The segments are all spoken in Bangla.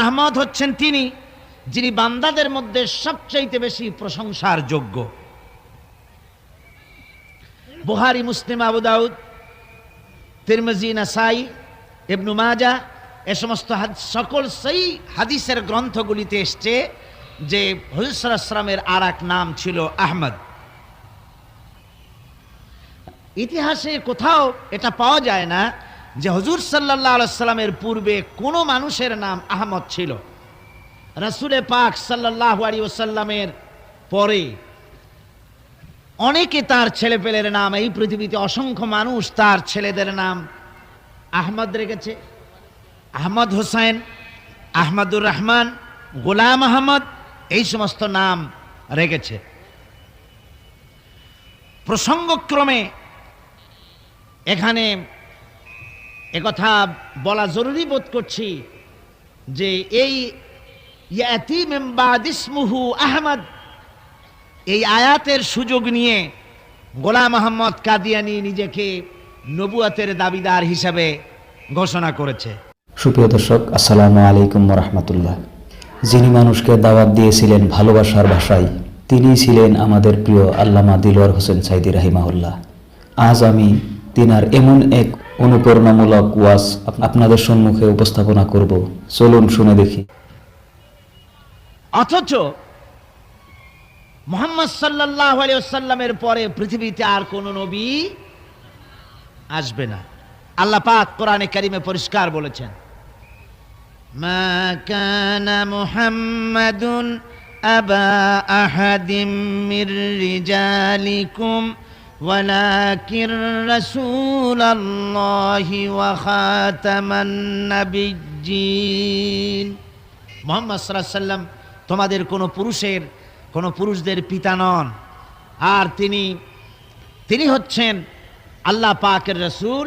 আহমদ হচ্ছেন তিনি যিনি বান্দাদের মধ্যে সবচাইতে বেশি প্রশংসার যোগ্য। বুখারী, মুসলিম, আবু দাউদ, তিরমিজি, নাসাই, ইবনে মাজাহ এ সমস্ত সকল সহিহ হাদিসের গ্রন্থগুলিতে এসেছে যে হুজুর সাল্লাল্লাহু আলাইহি ওয়াসাল্লামের আর এক নাম ছিল আহমদ। ইতিহাসে কোথাও এটা পাওয়া যায় না যে হুজুর সাল্লাল্লাহু আলাইহি ওয়াসাল্লামের পূর্বে কোনো মানুষের নাম আহমদ ছিল। রাসূলে পাক সাল্লাল্লাহু আলাইহি ওয়াসাল্লামের পরে অনেকে তার ছেলেপেলের নাম, এই পৃথিবীতে অসংখ্য মানুষ তার ছেলেদের নাম আহমদ রেখেছে। আহমদ হোসেন, আহমদুর রহমান, গোলাম আহমদ, এই সমস্ত নাম রেখেছে। প্রসঙ্গক্রমে এখানে একথা বলা জরুরি বোধ করছি যে এই ইয়াতি মিন বাদ ইসমুহু আহমদ, এই আয়াতের সুযোগ নিয়ে গোলাম আহমদ কাদিয়ানী নিজেকে নবুয়তের দাবিদার হিসাবে ঘোষণা করেছে। সুপ্রিয় দর্শক, আসসালামু আলাইকুম ওয়া রাহমাতুল্লাহ। যিনি মানুষকে দাওয়াত দিয়েছিলেন ভালোবাসার ভাষায়, তিনি ছিলেন আমাদের প্রিয় আল্লামা দিলওয়ার হোসেন সাইদী রাহিমাহুল্লাহ। আজ আমি তিনার এমন এক অনুপ্রেরণামূলক ওয়াজ আপনাদের সম্মুখে উপস্থাপনা করব। চলুন শুনে দেখি। অথচ মুহাম্মদ সাল্লাল্লাহু আলাইহি ওয়াসাল্লামের পরে পৃথিবীতে আর কোন নবী আসবে না। আল্লাহ পাক কোরআনে কারিমে পরিষ্কার বলেছেন, মা কানা মুহাম্মাদুন আবা আহাদিম মির রিজালিকুম ওয়ালাকিন রাসূলুল্লাহি ওয়া খাতামান নাবিয়্যিন। মুহাম্মদ সাল্লাল্লাহু আলাইহি ওয়াসাল্লাম তোমাদের কোনো পুরুষদের পিতা নন, আর তিনি হচ্ছেন আল্লাহ পাকের রাসূল,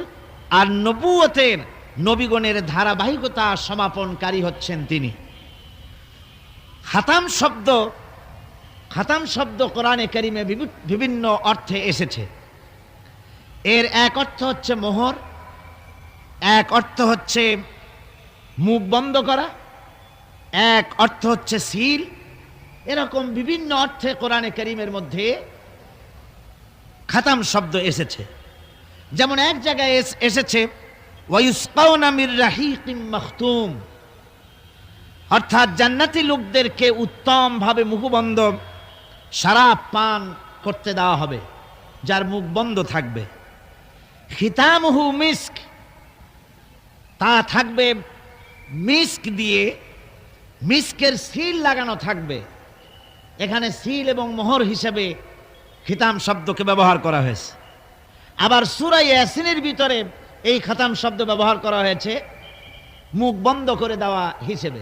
আর নবুয়তের নবীগণের ধারাবাহিকতা সমাপনকারী হচ্ছেন তিনি। খাতাম শব্দ কোরআনে কারিমে বিভিন্ন অর্থে এসেছে। এর এক অর্থ হচ্ছে মোহর, এক অর্থ হচ্ছে মুখ বন্ধ করা, এক অর্থ হচ্ছে সিল। এরকম বিভিন্ন অর্থে কোরআনে কারিমের মধ্যে খাতাম শব্দ এসেছে। যেমন এক জায়গায় এসেছে ওয়ায়ুসকাউনা মির রাহিকিম মাখতুম, অর্থাৎ জান্নাতি লোকদেরকে উত্তম ভাবে মুখবন্ধ শরাব পান করতে দেওয়া হবে, যার মুখ বন্ধ থাকবে। খিতামুহু মিস্ক, তা থাকবে মিস্ক দিয়ে, মিস্কের সিল লাগানো থাকবে। এখানে সিল এবং মোহর হিসেবে খিতাম শব্দকে ব্যবহার করা হয়েছে। আবার সূরা ইয়াসিনের ভিতরে এই খাতাম শব্দ ব্যবহার করা হয়েছে মুখ বন্ধ করে দেওয়া হিসেবে।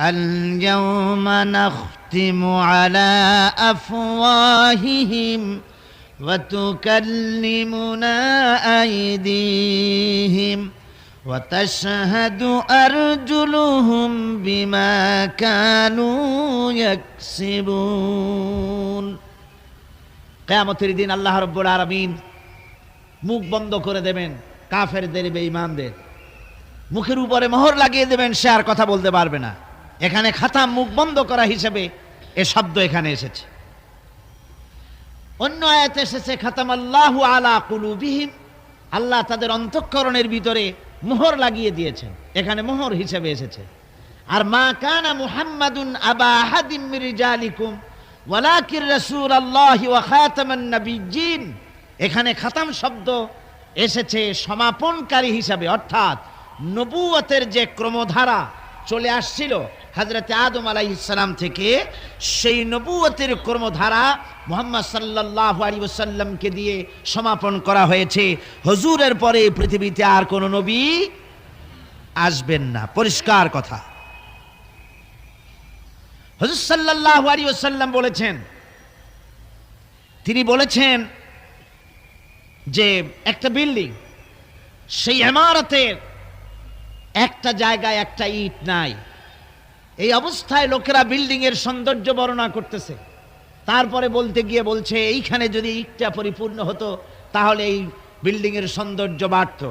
আল ইয়াউমা নাখতিমু আলা আফওয়াহিহিম ওয়া তুকাল্লিমুনা আইদিহিম ওয়া তাশহাদু আরজুলুহুম বিমা কানু ইয়াকসিবুন। কিয়ামতের দিন আল্লাহ রাব্বুল আলামিন মুখ বন্ধ করে দেবেন কাফেরদের, বেঈমানদের মুখের উপরে মোহর লাগিয়ে দেবেন, সে আর কথা বলতে পারবে না। এখানে খাতাম মুখ বন্ধ করা হিসেবে এ শব্দ এখানে এসেছে। অন্য আয়াতে এসেছে খাতামাল্লাহু আলা কুলুবিহিম, আল্লাহ তাদের অন্তঃকরণের ভিতরে মোহর লাগিয়ে দিয়েছেন, এখানে মোহর হিসেবে এসেছে। আর মা কানা মুহাম্মাদুন আবা আহাদিম মির রিজালিকুম ওয়ালাকিন রাসূলুল্লাহি ওয়া খাতামান নাবিয়্যিন, এখানে খাতাম শব্দ এসেছে সমাপনকারী হিসাবে, অর্থাৎ নবুয়তের যে ক্রমধারা চলে আসছিল হযরত আদম আলাইহিস সালাম থেকে, সেই নবুয়তের ক্রমধারা মুহাম্মদ সাল্লাল্লাহু আলাইহি ওয়াসাল্লামকে দিয়ে সমাপন করা হয়েছে। হুজুরের পরে পৃথিবীতে আর কোনো নবী আসবেন না, পরিষ্কার কথা। হুজুর সাল্লাল্লাহু আলাইহি ওয়াসাল্লাম বলেছেন, তিনি বলেছেন যে একটা বিল্ডিং, সেই ইমারতের একটা জায়গায় একটা ইট নাই। এই অবস্থায় লোকেরা বিল্ডিং এর সৌন্দর্য বর্ণনা করতেছে, তারপরে বলতে গিয়ে বলছে এইখানে যদি ইটটা পরিপূর্ণ হতো তাহলে এই বিল্ডিং এর সৌন্দর্য বাড়ত।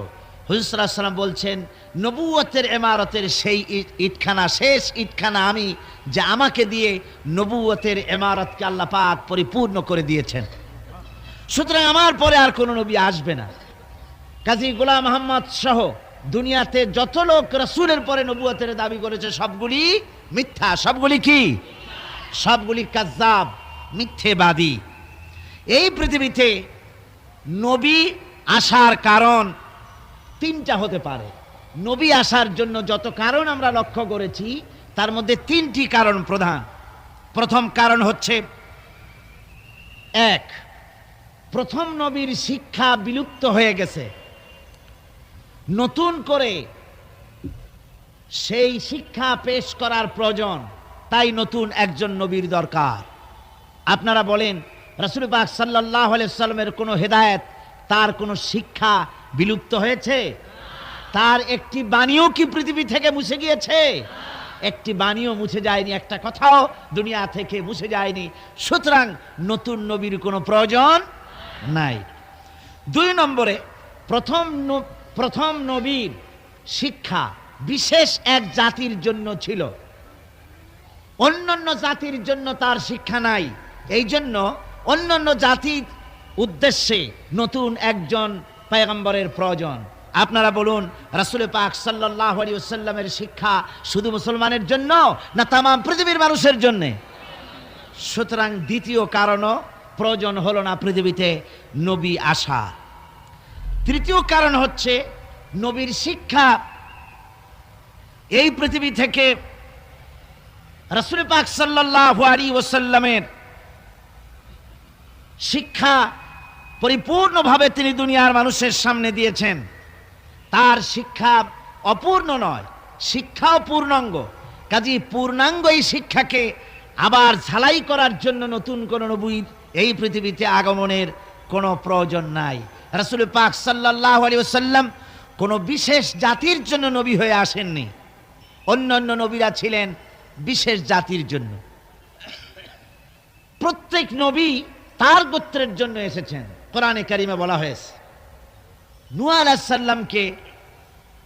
হুজুর সাল্লাল্লাহু আলাইহি ওয়াসাল্লাম বলছেন, নবুয়তের ইমারতের সেই ইটখানা, শেষ ইটখানা আমি, যে আমাকে দিয়ে নবুয়তের ইমারতকে আল্লাহ পাক পরিপূর্ণ করে দিয়েছেন। সুতরাং আমার পরে আর কোনো নবী আসবে না। কাজী গোলাম মোহাম্মদ সহ দুনিয়াতে যত লোক রাসূলের পরে নবুয়তের দাবি করেছে সবগুলি মিথ্যা। সবগুলি কি? সবগুলি কাযযাব, মিথ্যেবাদী। এই পৃথিবীতে নবী আসার কারণ তিনটা হতে পারে। নবী আসার জন্য যত কারণ আমরা লক্ষ্য করেছি তার মধ্যে তিনটি কারণ প্রধান। প্রথম কারণ হচ্ছে, এক, প্রথম নবীর শিক্ষা বিলুপ্ত হয়ে গেছে, নতুন করে সেই শিক্ষা পেশ করার প্রয়োজন, তাই নতুন একজন নবীর দরকার। আপনারা বলেন, রাসূল পাক সাল্লাল্লাহু আলাইহি ওয়াসাল্লামের কোনো হেদায়েত, তার কোনো শিক্ষা বিলুপ্ত হয়েছে? তার একটি বাণীও কি পৃথিবী থেকে মুছে গিয়েছে? একটি বাণীও মুছে যায়নি, একটা কথাও দুনিয়া থেকে মুছে যায়নি। সুতরাং নতুন নবীর কোনো প্রয়োজন নাই। দুই নম্বরে, প্রথম নবীর শিক্ষা বিশেষ এক জাতির জন্য ছিল, অন্যান্য জাতির জন্য তার শিক্ষা নাই। এই জন্য অন্যান্য জাতির উদ্দেশ্যে নতুন একজন পয়গম্বরের প্রয়োজন। আপনারা বলুন, রাসূল পাক সাল্লাল্লাহু আলাইহি ওয়াসাল্লামের শিক্ষা শুধু মুসলমানের জন্য না তামাম পৃথিবীর মানুষের জন্য? সুতরাং দ্বিতীয় কারণও প্রয়োজন হলো না পৃথিবীতে নবী আসা। তৃতীয় কারণ হচ্ছে, নবীর শিক্ষা এই পৃথিবী থেকে রাসূল পাক সাল্লাল্লাহু আলাইহি ওয়াসাল্লামের শিক্ষা পরিপূর্ণভাবে তিনি দুনিয়ার মানুষের সামনে দিয়েছেন। তার শিক্ষা অপূর্ণ নয়, শিক্ষাও পূর্ণাঙ্গ। কাজেই পূর্ণাঙ্গ এই শিক্ষাকে আবার ঝালাই করার জন্য নতুন কোনো নবীর এই পৃথিবীতে আগমনের কোনো প্রয়োজন নাই। রাসূল পাক সাল্লাল্লাহু আলাইহি ওয়াসাল্লাম কোনো বিশেষ জাতির জন্য নবী হয়ে আসেননি, অন্যান্য নবীরা ছিলেন বিশেষ জাতির জন্য। প্রত্যেক নবী তার গোত্রের জন্য এসেছেন। কোরআনে কারিমে বলা হয়েছে, নূহ আলাইহিস সালামকে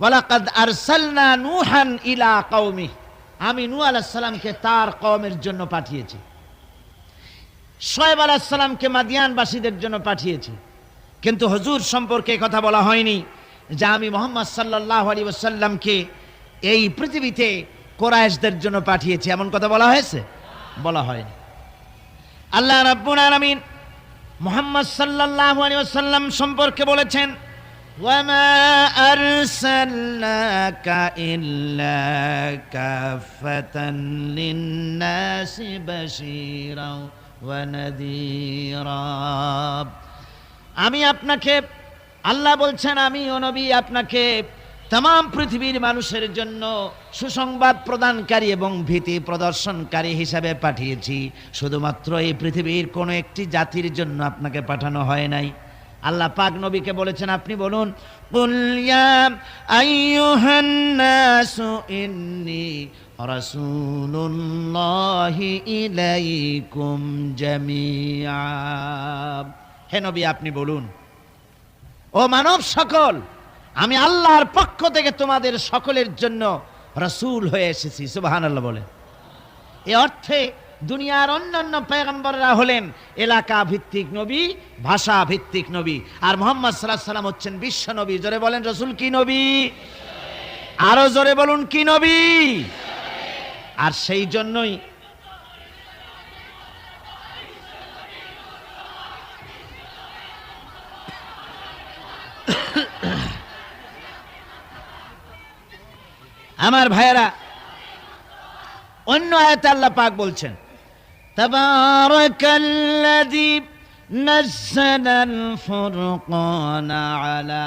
ওয়ালাকাদ আরসালনা নূহান ইলা কওমিহি, আমি নূহ আলাইহিস সালামকে তার কওমের জন্য পাঠিয়েছি। শুআয়ব আলাইহিস সালামকে মাদিয়ানবাসীদের জন্য পাঠিয়েছি। কিন্তু হুজুর সম্পর্কে কথা বলা হয়নি যে আমি মুহাম্মদ সাল্লাল্লাহু আলাইহি ওয়াসাল্লামকে এই পৃথিবীতে কুরাইশদের জন্য পাঠিয়েছি, এমন কথা বলা হয়েছে? বলা হয়নি। আল্লাহ রাব্বুল আলামিন মুহাম্মদ সাল্লাল্লাহু আলাইহি ওয়াসাল্লাম সম্পর্কে বলেছেন, ওয়ামা আরসালনাকা ইল্লা কাফাতান লিন-নাসি বাশীরাও ওয়া নাযীরা। আমি আপনাকে, আল্লাহ বলছেন, আমি ও নবী আপনাকে तमाम পৃথিবীর মানুষের জন্য সুসংবাদ প্রদানকারী এবং ভীতি প্রদর্শনকারী হিসেবে পাঠিয়েছি। শুধুমাত্র এই পৃথিবীর কোন একটি জাতির জন্য আপনাকে পাঠানো হয় নাই। আল্লাহ পাক নবীকে বলেছেন, আপনি বলুন, কুল ইয়া আইয়ুহান নাসু ইন্নী রাসূলুল্লাহি ইলাইকুম জামিআ। হে নবী, আপনি বলুন, ও মানব সকল, আমি আল্লাহর পক্ষ থেকে তোমাদের সকলের জন্য রাসূল হয়ে এসেছি। সুবহানাল্লাহ বলে। এই অর্থে দুনিয়ার অন্যান্য পয়গম্বররা হলেন এলাকা ভিত্তিক নবী, ভাষা ভিত্তিক নবী, আর মুহাম্মদ সাল্লাল্লাহু আলাইহি ওয়াসাল্লাম হচ্ছেন বিশ্ব নবী। জোরে বলেন, রাসূল কি নবী? আরো জোরে বলুন, কি নবী? আর সেই জন্যই আমার ভাইয়েরা, অন্য আয়াতে আল্লাহ পাক বলছেন, তাবারাকাল্লাযী নাযালাল ফুরকানা আলা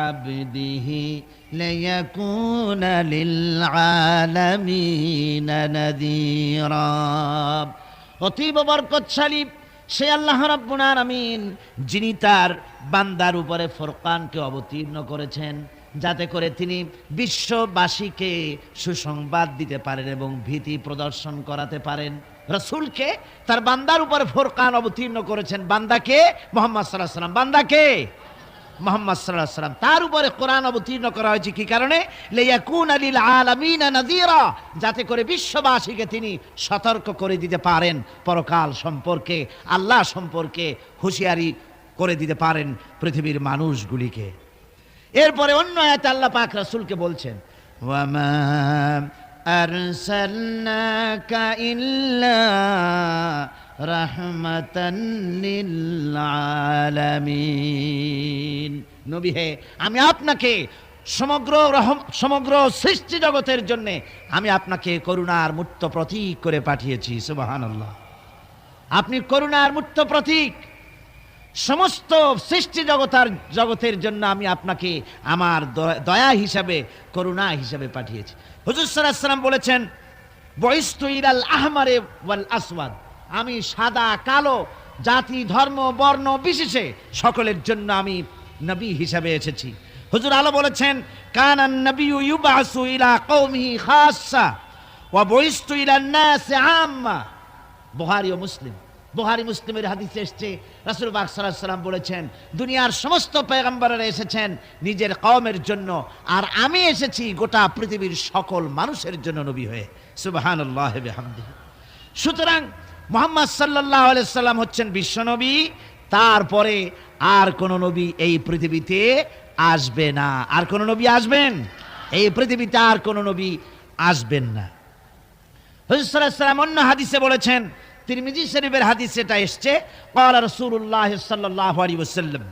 আবদিহি লিয়াকুনা লিল আলামিনা নাযীরা। অতীব বরকতশালী সে আল্লাহ রাব্বুল আলামিন, যিনি তার বান্দার উপরে ফুরকানকে অবতীর্ণ করেছেন, যাতে করে তিনি বিশ্ববাসীকে সুসংবাদ দিতে পারেন এবং ভীতি প্রদর্শন করাতে পারেন। রাসূলকে তার বান্দার উপর ফুরকান অবতীর্ণ করেছেন। বান্দাকে? মুহাম্মদ সাল্লাল্লাহু আলাইহি ওয়াসাল্লাম। বান্দাকে? মুহাম্মদ সাল্লাল্লাহু আলাইহি ওয়াসাল্লাম। তার উপরে কোরআন অবতীর্ণ করা হয়েছে কি কারণে? লিয়াকুনা লিল আলামিনা নাযীরা, যাতে করে বিশ্ববাসীকে তিনি সতর্ক করে দিতে পারেন, পরকাল সম্পর্কে, আল্লাহ সম্পর্কে হুঁশিয়ারি করে দিতে পারেন পৃথিবীর মানুষগুলিকে। এরপরে অন্য আয়াতে আল্লাহ পাক রাসূলকে বলছেন, ওয়ামা আরসালনাকা ইল্লা রাহমাতান লিল আলামিন। নবী হে, আমি আপনাকে সমগ্র সৃষ্টি জগতের জন্য আমি আপনাকে করুণার মূর্ত প্রতীক করে পাঠিয়েছি। সুবহানাল্লাহ, আপনি করুণার মূর্ত প্রতীক। সমস্ত সৃষ্টি জগতের জন্য আমি আপনাকে আমার দয়া হিসাবে, করুণা হিসাবে পাঠিয়েছি। হুজুর সাল্লাল্লাহু আলাইহি ওয়াসাল্লাম বলেছেন, বুইস্তু ইলাল আহমারে ওয়াল আসওয়াদ, আমি সাদা কালো জাতি ধর্ম বর্ণ বিশেষে সকলের জন্য আমি নবী হিসাবে এসেছি। হুজুর আলো বলেছেন, কানান নবিয়্যু ইউবাসু ইলা কওমিহি খাসসা ওয়া বুইস্তু ইলান নাসি আম্মা। বুখারী ও মুসলিম, বুখারী মুসলিমের হাদিসে এসেছে, রাসূল পাক সাল্লাল্লাহু আলাইহি ওয়াসাল্লাম বলেছেন, দুনিয়ার সমস্ত পয়গম্বরেরা এসেছেন নিজের কওমের জন্য, আর আমি এসেছি গোটা পৃথিবীর সকল মানুষের জন্য নবী হয়ে। সুবহানাল্লাহ ওয়া বিহামদিহি। সুতরাং মুহাম্মদ সাল্লাল্লাহু আলাইহি ওয়াসাল্লাম হচ্ছেন বিশ্বনবী, তারপরে আর কোন নবী এই পৃথিবীতে আসবে না। আর কোন নবী আসবেন? এই পৃথিবীতে আর কোন নবী আসবেন না। হুজুর সাল্লাল্লাহু আলাইহি ওয়াসাল্লাম অন্য হাদিসে বলেছেন, তিরমিজি শরীফের হাদিসে এটা এসেছে, ক্বালা রাসূলুল্লাহ সাল্লাল্লাহু আলাইহি ওয়াসাল্লাম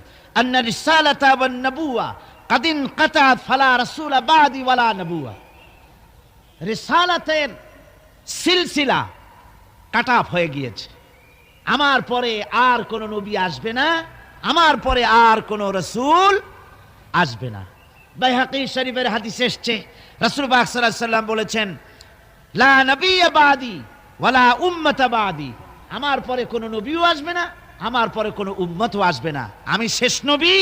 আন্না রিসালাতা ওয়ান নবুওয়া কাদ ইনকাতাত ফালা রাসূলা বাদি ওয়ালা নবুওয়া। রিসালাতের সিলসিলা কাট অফ হয়ে গিয়েছে, আমার পরে আর কোন নবী আসবে না, আমার পরে আর কোন রাসূল আসবে না। বাইহাকী শরীফের হাদিসে এসেছে, রাসূল পাক সাল্লাল্লাহু আলাইহি ওয়াসাল্লাম বলেছেন, লা নবিয়্যা বাদি ওয়ালা উম্মাতা বাদি, আমার পরে কোন নবীও আসবে না, আমার পরে কোন উম্মতও আসবে না। আমি শেষ নবী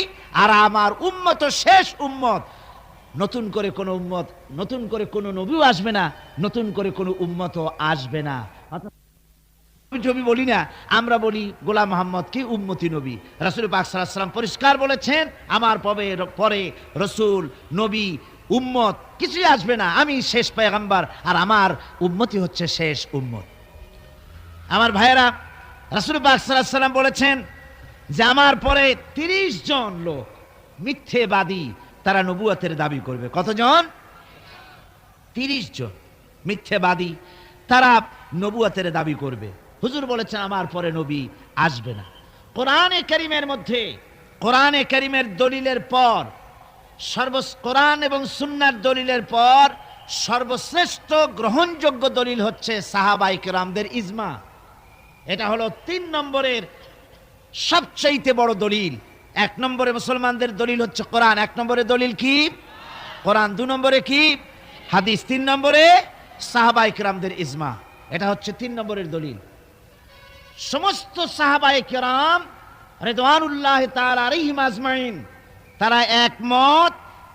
আর আমার উম্মত শেষ উম্মত। নতুন করে কোন উম্মত, নতুন করে কোন নবীও আসবে না, নতুন করে কোন উম্মতও আসবে না। নবী বলি না, আমরা বলি গোলাম মুহাম্মদকে উম্মতি নবী। রাসূল পাক সাল্লাল্লাহু আলাইহি ওয়াসাল্লাম পরিষ্কার বলেছেন, আমার পরে রাসূল নবী উম্মত কিছুই আসবে না, আমি শেষ পয়গম্বর আর আমার উম্মতি হচ্ছে শেষ উম্মত। আমার ভাইয়েরা, রাসূল পাক সাল্লাল্লাহু আলাইহি ওয়াসাল্লাম বলেছেন যে আমার পরে 30 জন লোক মিথ্যেবাদী, তারা নবুয়তের দাবি করবে। কতজন? 30 জন মিথ্যেবাদী, তারা নবুয়তের দাবি করবে। হুজুর বলেছেন আমার পরে নবী আসবে না। কোরআনে কারীমের মধ্যে, কোরআনে কারীমের দলিলের পর, কোরআন এবং সুন্নাহর দলিলের পর সর্বশ্রেষ্ঠ গ্রহণযোগ্য দলিল হচ্ছে সাহাবায়ে কেরামদের ইজমা। এটা হলো 3 নম্বরের সবচেয়ে বড় দলিল। 1 নম্বরে মুসলমানদের দলিল হচ্ছে কোরআন। 1 নম্বরে দলিল কি? কোরআন। 2 নম্বরে কি? হাদিস। 3 নম্বরে সাহাবায়ে কেরামদের ইজমা। এটা হচ্ছে 3 নম্বরের দলিল। সমস্ত সাহাবায়ে কেরাম রিদওয়ানুল্লাহ তাআলা আলাইহিম আজমাইন, তারা একমত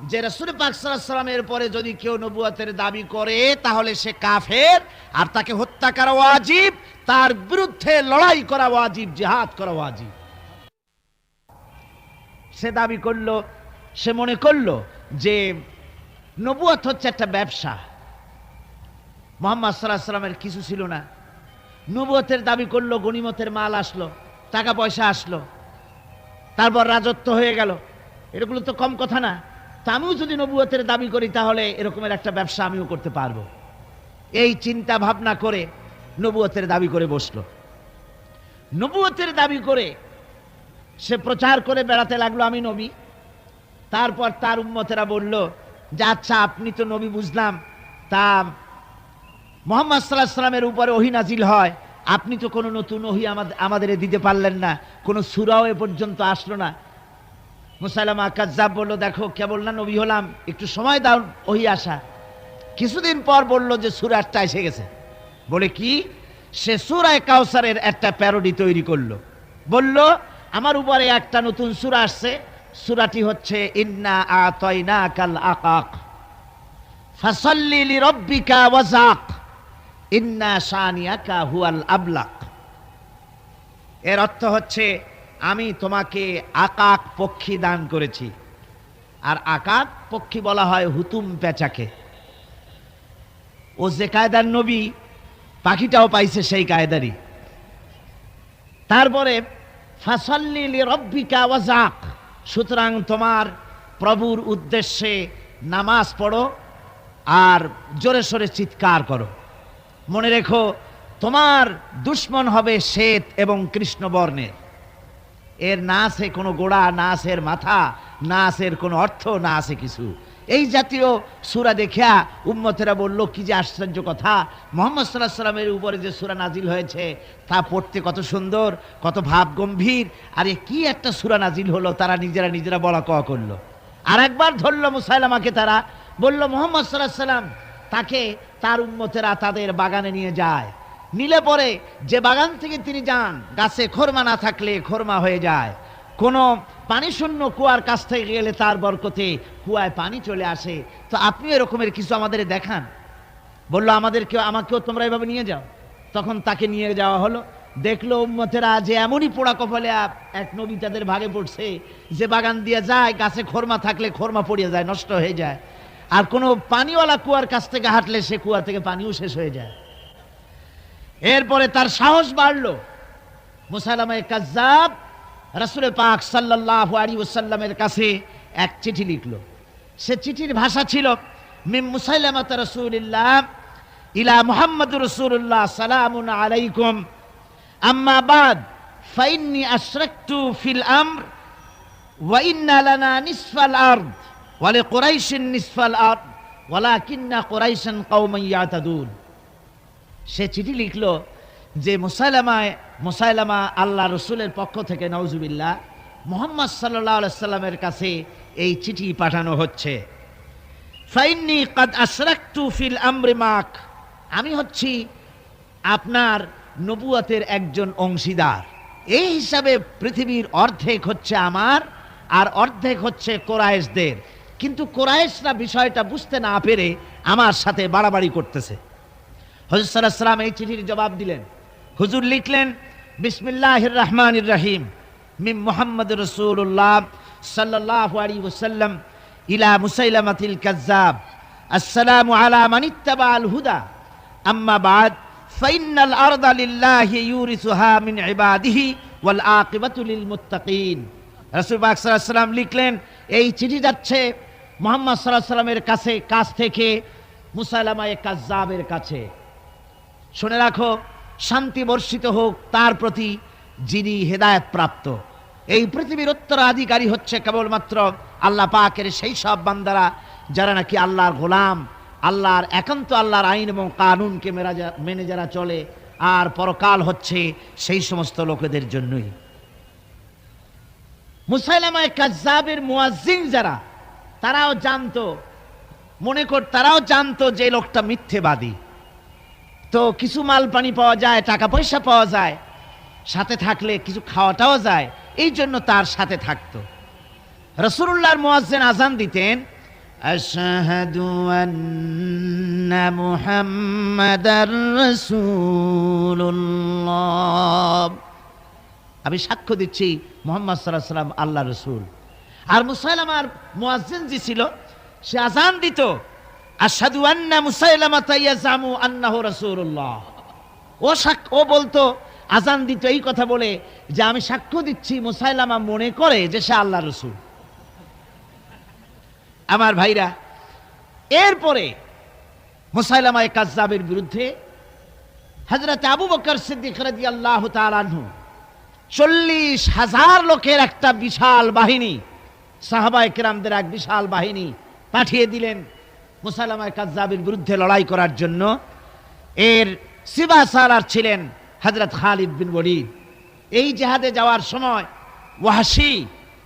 যে রাসূল পাক সাল্লাল্লাহু আলাইহি ওয়াসাল্লামের পরে যদি কেউ নবুয়তের দাবি করে তাহলে সে কাফের, আর তাকে হত্যা করা ওয়াজিব, তার বিরুদ্ধে লড়াই করা ওয়াজিব, জিহাদ করা ওয়াজিব। সে দাবি করলো, সে মনে করলো যে নবুয়ত হচ্ছে একটা ব্যবসা। মুহাম্মদ সাল্লাল্লাহু আলাইহি ওয়াসাল্লামের কিছু ছিল না, নবুয়তের দাবি করলো, গনিমতের মাল আসলো, টাকা পয়সা আসলো, তারপর রাজত্ব হয়ে গেল। এগুলো তো কম কথা না। তা আমিও যদি নবুয়তের দাবি করি তাহলে এরকমের একটা ব্যবসা আমিও করতে পারবো। এই চিন্তা ভাবনা করে নবুয়তের দাবি করে বসলো। নবুয়তের দাবি করে সে প্রচার করে বেড়াতে লাগলো আমি নবী। তারপর তার উম্মতেরা বলল যে আচ্ছা আপনি তো নবী বুঝলাম, তা মুহাম্মদ সাল্লাল্লাহু আলাইহি ওয়াসাল্লামের উপরে ওহী নাজিল হয়, আপনি তো কোনো নতুন ওহী আমাদের দিতে পারলেন না, কোনো সূরাও এ পর্যন্ত আসলো না। মুসাইলামা কাজ্জাব বলল, দেখো কেবল না নবী হলাম, একটু সময় দাও ওহী আসা। কিছুদিন পর বলল যে সূরা একটা এসে গেছে। বলে কি? সে সূরা কাউসারের একটা প্যারোডি তৈরি করলো। বলল আমার উপরে একটা নতুন সূরা আসছে, সূরাটি হচ্ছে ইন্না আতাইনাকাল আকাক ফাসাল্লি লিরাব্বিকা ওয়াজাক ইন্না শানিয়াকা হুয়াল আবলাক। এর অর্থ হচ্ছে আমি তোমাকে আকাক পক্ষী দান করেছি। আর আকাক পক্ষী বলা হয় হুতুম পেঁচাকে। ও যে কায়দার নবী, পাখিটাও পাইছে সেই কায়দারই। তারপরে ফাসাল্লি লিরাব্বিকা ওয়াজাক, সুতরাং তোমার প্রভুর উদ্দেশ্যে নামাজ পড়ো আর জোরে সোরে চিৎকার করো। মনে রেখো, তোমার দুশ্মন হবে শ্বেত এবং কৃষ্ণ বর্ণের। এর না আছে কোনো গোড়া, না আছে এর মাথা, না আছে এর কোনো অর্থ, না আছে কিছু। এই জাতীয় সূরা দেখিয়া উম্মতেরা বলল, কি যে আশ্চর্য কথা, মুহাম্মদ সাল্লাল্লাহু আলাইহি ওয়াসাল্লামের উপরে যে সূরা নাজিল হয়েছে তা পড়তে কত সুন্দর, কত ভাব গম্ভীর, আর এ কি একটা সূরা নাজিল হলো। তারা নিজেরা বলা কওয়া করলো। আর একবার ধরল মুসাইলামাকে, তারা বলল মুহাম্মদ সাল্লাল্লাহু আলাইহি ওয়াসাল্লাম তাকে তার উম্মতেরা তাদের বাগানে নিয়ে যায়। নিলে পরে যে বাগান থেকে তিনি যান, গাছে খরমা না থাকলে খরমা হয়ে যায়। কোনো পানি শূন্য কুয়ার কাছ থেকে গেলে তার বরকতে কুয়ায় পানি চলে আসে। তো আপনি এরকমের কিছু আমাদের দেখান। বললো আমাকেও তোমরা এভাবে নিয়ে যাও। তখন তাকে নিয়ে যাওয়া হলো। দেখলো উম্মতেরা যে এমনই পোড়া কপালে এক নবী তাদের ভাগে পড়ছে, যে বাগান দিয়ে যায়, গাছে খরমা থাকলে খরমা পড়িয়ে যায়, নষ্ট হয়ে যায়। আর কোনো পানিওয়ালা কুয়ার কাছ থেকে হাঁটলে সে কুয়া থেকে পানিও শেষ হয়ে যায়। এরপরে তার সাহস বাড়লো। মুসাইলামা কাজ্জাব রাসূল পাক সাল্লাল্লাহু আলাইহি ওয়াসাল্লামের কাছে এক চিঠি লিখলো। সে চিঠির ভাষা ছিল, মিন মুসাইলামাত রাসূলিল্লাহ ইলা মুহাম্মাদুর রাসূলুল্লাহ সালামুন আলাইকুম আম্মা বাদ ফাইন্নী আশরাকতু ফিল আমর ওয়া ইন্না লানা নিসফাল আরদ ওয়া লিকুরাইশিন নিসফাল আরদ ওয়ালাকিন্না কুরাইশান কওমান ইয়াতাদুন। সে চিঠি লিখলো যে মুসাইলামা আল্লাহ রসুলের পক্ষ থেকে নাউজুবিল্লাহ মুহাম্মদ সাল্লাল্লাহু আলাইহি সাল্লামের কাছে এই চিঠি পাঠানো হচ্ছে। ফাইন্নী কাদ আশরাকতু ফিল আমরি মাক, আমি হচ্ছি আপনার নবুয়তের একজন অংশীদার। এই হিসাবে পৃথিবীর অর্ধেক হচ্ছে আমার আর অর্ধেক হচ্ছে কোরাইশদের। কিন্তু কোরাইশরা বিষয়টা বুঝতে না পেরে আমার সাথে বাড়াবাড়ি করতেছে। হুজুর সাল্লাল্লাহু আলাইহি ওয়াসাল্লাম এই চিঠির জবাব দিলেন। হুজুর লিখলেন, বিসমিল্লাহির রহমানির রহিম মিন মুহাম্মাদুর রাসূলুল্লাহ সাল্লাল্লাহু আলাইহি ওয়াসাল্লাম ইলা মুসাইলামাতিল কাজ্জাব আসসালামু আলা মান ইত্তাবাআল হুদা আম্মা বাদ ফাইন্নাল আরদা লিল্লাহি ইউরিসুহা মিন ইবাদিহি ওয়াল আকিবাতু লিল মুত্তাকিন। রাসূল পাক সাল্লাল্লাহু আলাইহি ওয়াসাল্লাম লিখলেন, এই চিঠি যাচ্ছে মুহাম্মদ সাল্লাল্লাহু আলাইহি ওয়াসাল্লামের কাছ থেকে মুসাইলামা কাজ্জাবের কাছে। শুনে রাখো, শান্তি বর্ষিত হোক তার প্রতি যিনি হেদায়েত প্রাপ্ত। এই পৃথিবীর উত্তরাধিকারী হচ্ছে কেবলমাত্র আল্লাহ পাকের সেই সব বান্দারা যারা নাকি আল্লাহর গোলাম, আল্লাহর একান্ত আল্লাহর আইন এবং কানুনকে মেনে যারা চলে। আর পরকাল হচ্ছে সেই সমস্ত লোকেদের জন্যই। মুসাইলামা কাজ্জাবের মুয়াজ্জিন যারা, তারাও জানতো যে লোকটা মিথ্যেবাদী। তো কিছু মাল পানি পাওয়া যায়, টাকা পয়সা পাওয়া যায়, সাথে থাকলে কিছু খাওয়াটাও যায়, এই জন্য তার সাথে থাকতো। রাসূলুল্লাহর মুয়াজ্জিন আযান দিতেন, আশহাদু আন্না মুহাম্মাদার রাসূলুল্লাহ, আমি সাক্ষ্য দিচ্ছি মুহাম্মদ সাল্লাল্লাহু আলাইহি ওয়াসাল্লাম আল্লাহর রাসূল। আর মুসাইলামার মুয়াজ্জিন যে ছিল, সে আযান দিত, আশহাদু আন্না মুসাইলামাতা ইয়াজামু আন্নাহু রাসূলুল্লাহ। ও বলতো, আযান দিত এই কথা বলে যে আমি সাক্ষ্য দিচ্ছি মুসাইলামা মনে করে যে সে আল্লাহর রাসূল। আমার ভাইরা, এরপরে মুসাইলামা কাজ্জাবের বিরুদ্ধে হযরত আবু বকর সিদ্দিক রাদিয়াল্লাহু তাআলা আনহু 40,000 লোকের একটা বিশাল বাহিনী, সাহাবায়ে কেরামদের এক বিশাল বাহিনী পাঠিয়ে দিলেন মুসাইলামা কাজ্জাবের বিরুদ্ধে লড়াই করার জন্য। এর সিবাসালার ছিলেন হযরত খালিদ বিন ওয়ালিদ। এই জিহাদে যাওয়ার সময় ওয়াহশী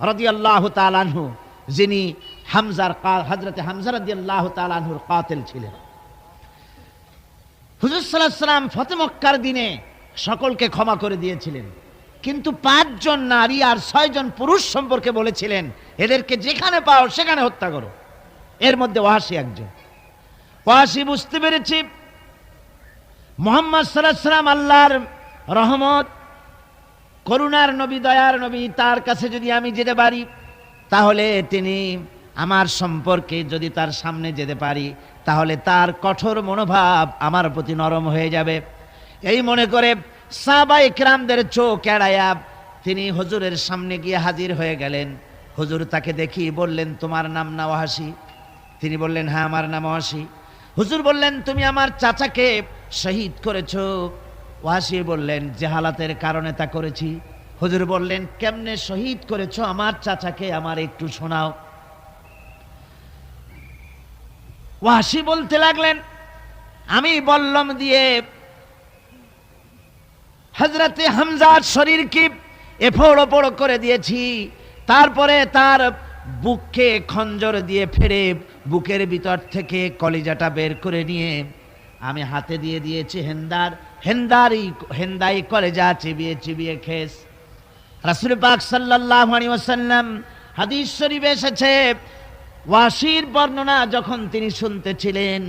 রাদিয়াল্লাহু তাআলা আনহু, যিনি হযরত হামজা রাদিয়াল্লাহু তাআলা আনহুর কাতিল ছিলেন। হুজুর সাল্লাল্লাহু আলাইহি ওয়াসাল্লাম ফতহ মক্কার দিনে সকলকে ক্ষমা করে দিয়েছিলেন, কিন্তু 5 জন নারী আর 6 জন পুরুষ সম্পর্কে বলেছিলেন, এদেরকে যেখানে পাও সেখানে হত্যা করো। এর মধ্যে ওয়াহশী একজন। ওয়াহশী বুঝতে পেরেছি মুহাম্মদ সাল্লাল্লাহু আলাইহি ওয়াসাল্লাম আল্লাহর রহমত, করুণার নবী, দয়ার নবী, তার কাছে যদি আমি যেতে পারি তাহলে তিনি আমার সম্পর্কে, যদি তার সামনে যেতে পারি তাহলে তার কঠোর মনোভাব আমার প্রতি নরম হয়ে যাবে। এই মনে করে সাহাবায়ে কেরামদের চোখ এড়ায়া তিনি হুজুরের সামনে গিয়ে হাজির হয়ে গেলেন। হুজুর তাকে দেখি বললেন, তোমার নাম না ওয়াহাশী? তিনি বললেন, হ্যাঁ আমার নাম ওয়াহাশী। হুজুর বললেন, তুমি আমার চাচাকে শহীদ করেছো? ওয়াহাশী বললেন, জাহালাতের কারণে তা করেছি। হুজুর বললেন, কেমনে শহীদ করেছো আমার চাচাকে, আমার একটু শোনাও। ওয়াহাশী বলতে লাগলেন, আমি বল্লম দিয়ে হযরতে হামজার শরীরকে এফোড় ওপড় করে দিয়েছি, তারপরে তার বুককে খঞ্জর দিয়ে ফেড়ে বুকের ভিতর থেকে কলিজাটা বের করে নিয়ে আমি হাতে দিয়ে দিয়েছি হেন্দাই কলেজা চিবিয়ে চিবিয়ে খেস। রাসূল পাক সাল্লাল্লাহু আলাইহি ওয়াসাল্লাম, হাদিস শরীফে এসেছে, ওয়াহাশীর বর্ণনা যখন তিনি শুনতেছিলেন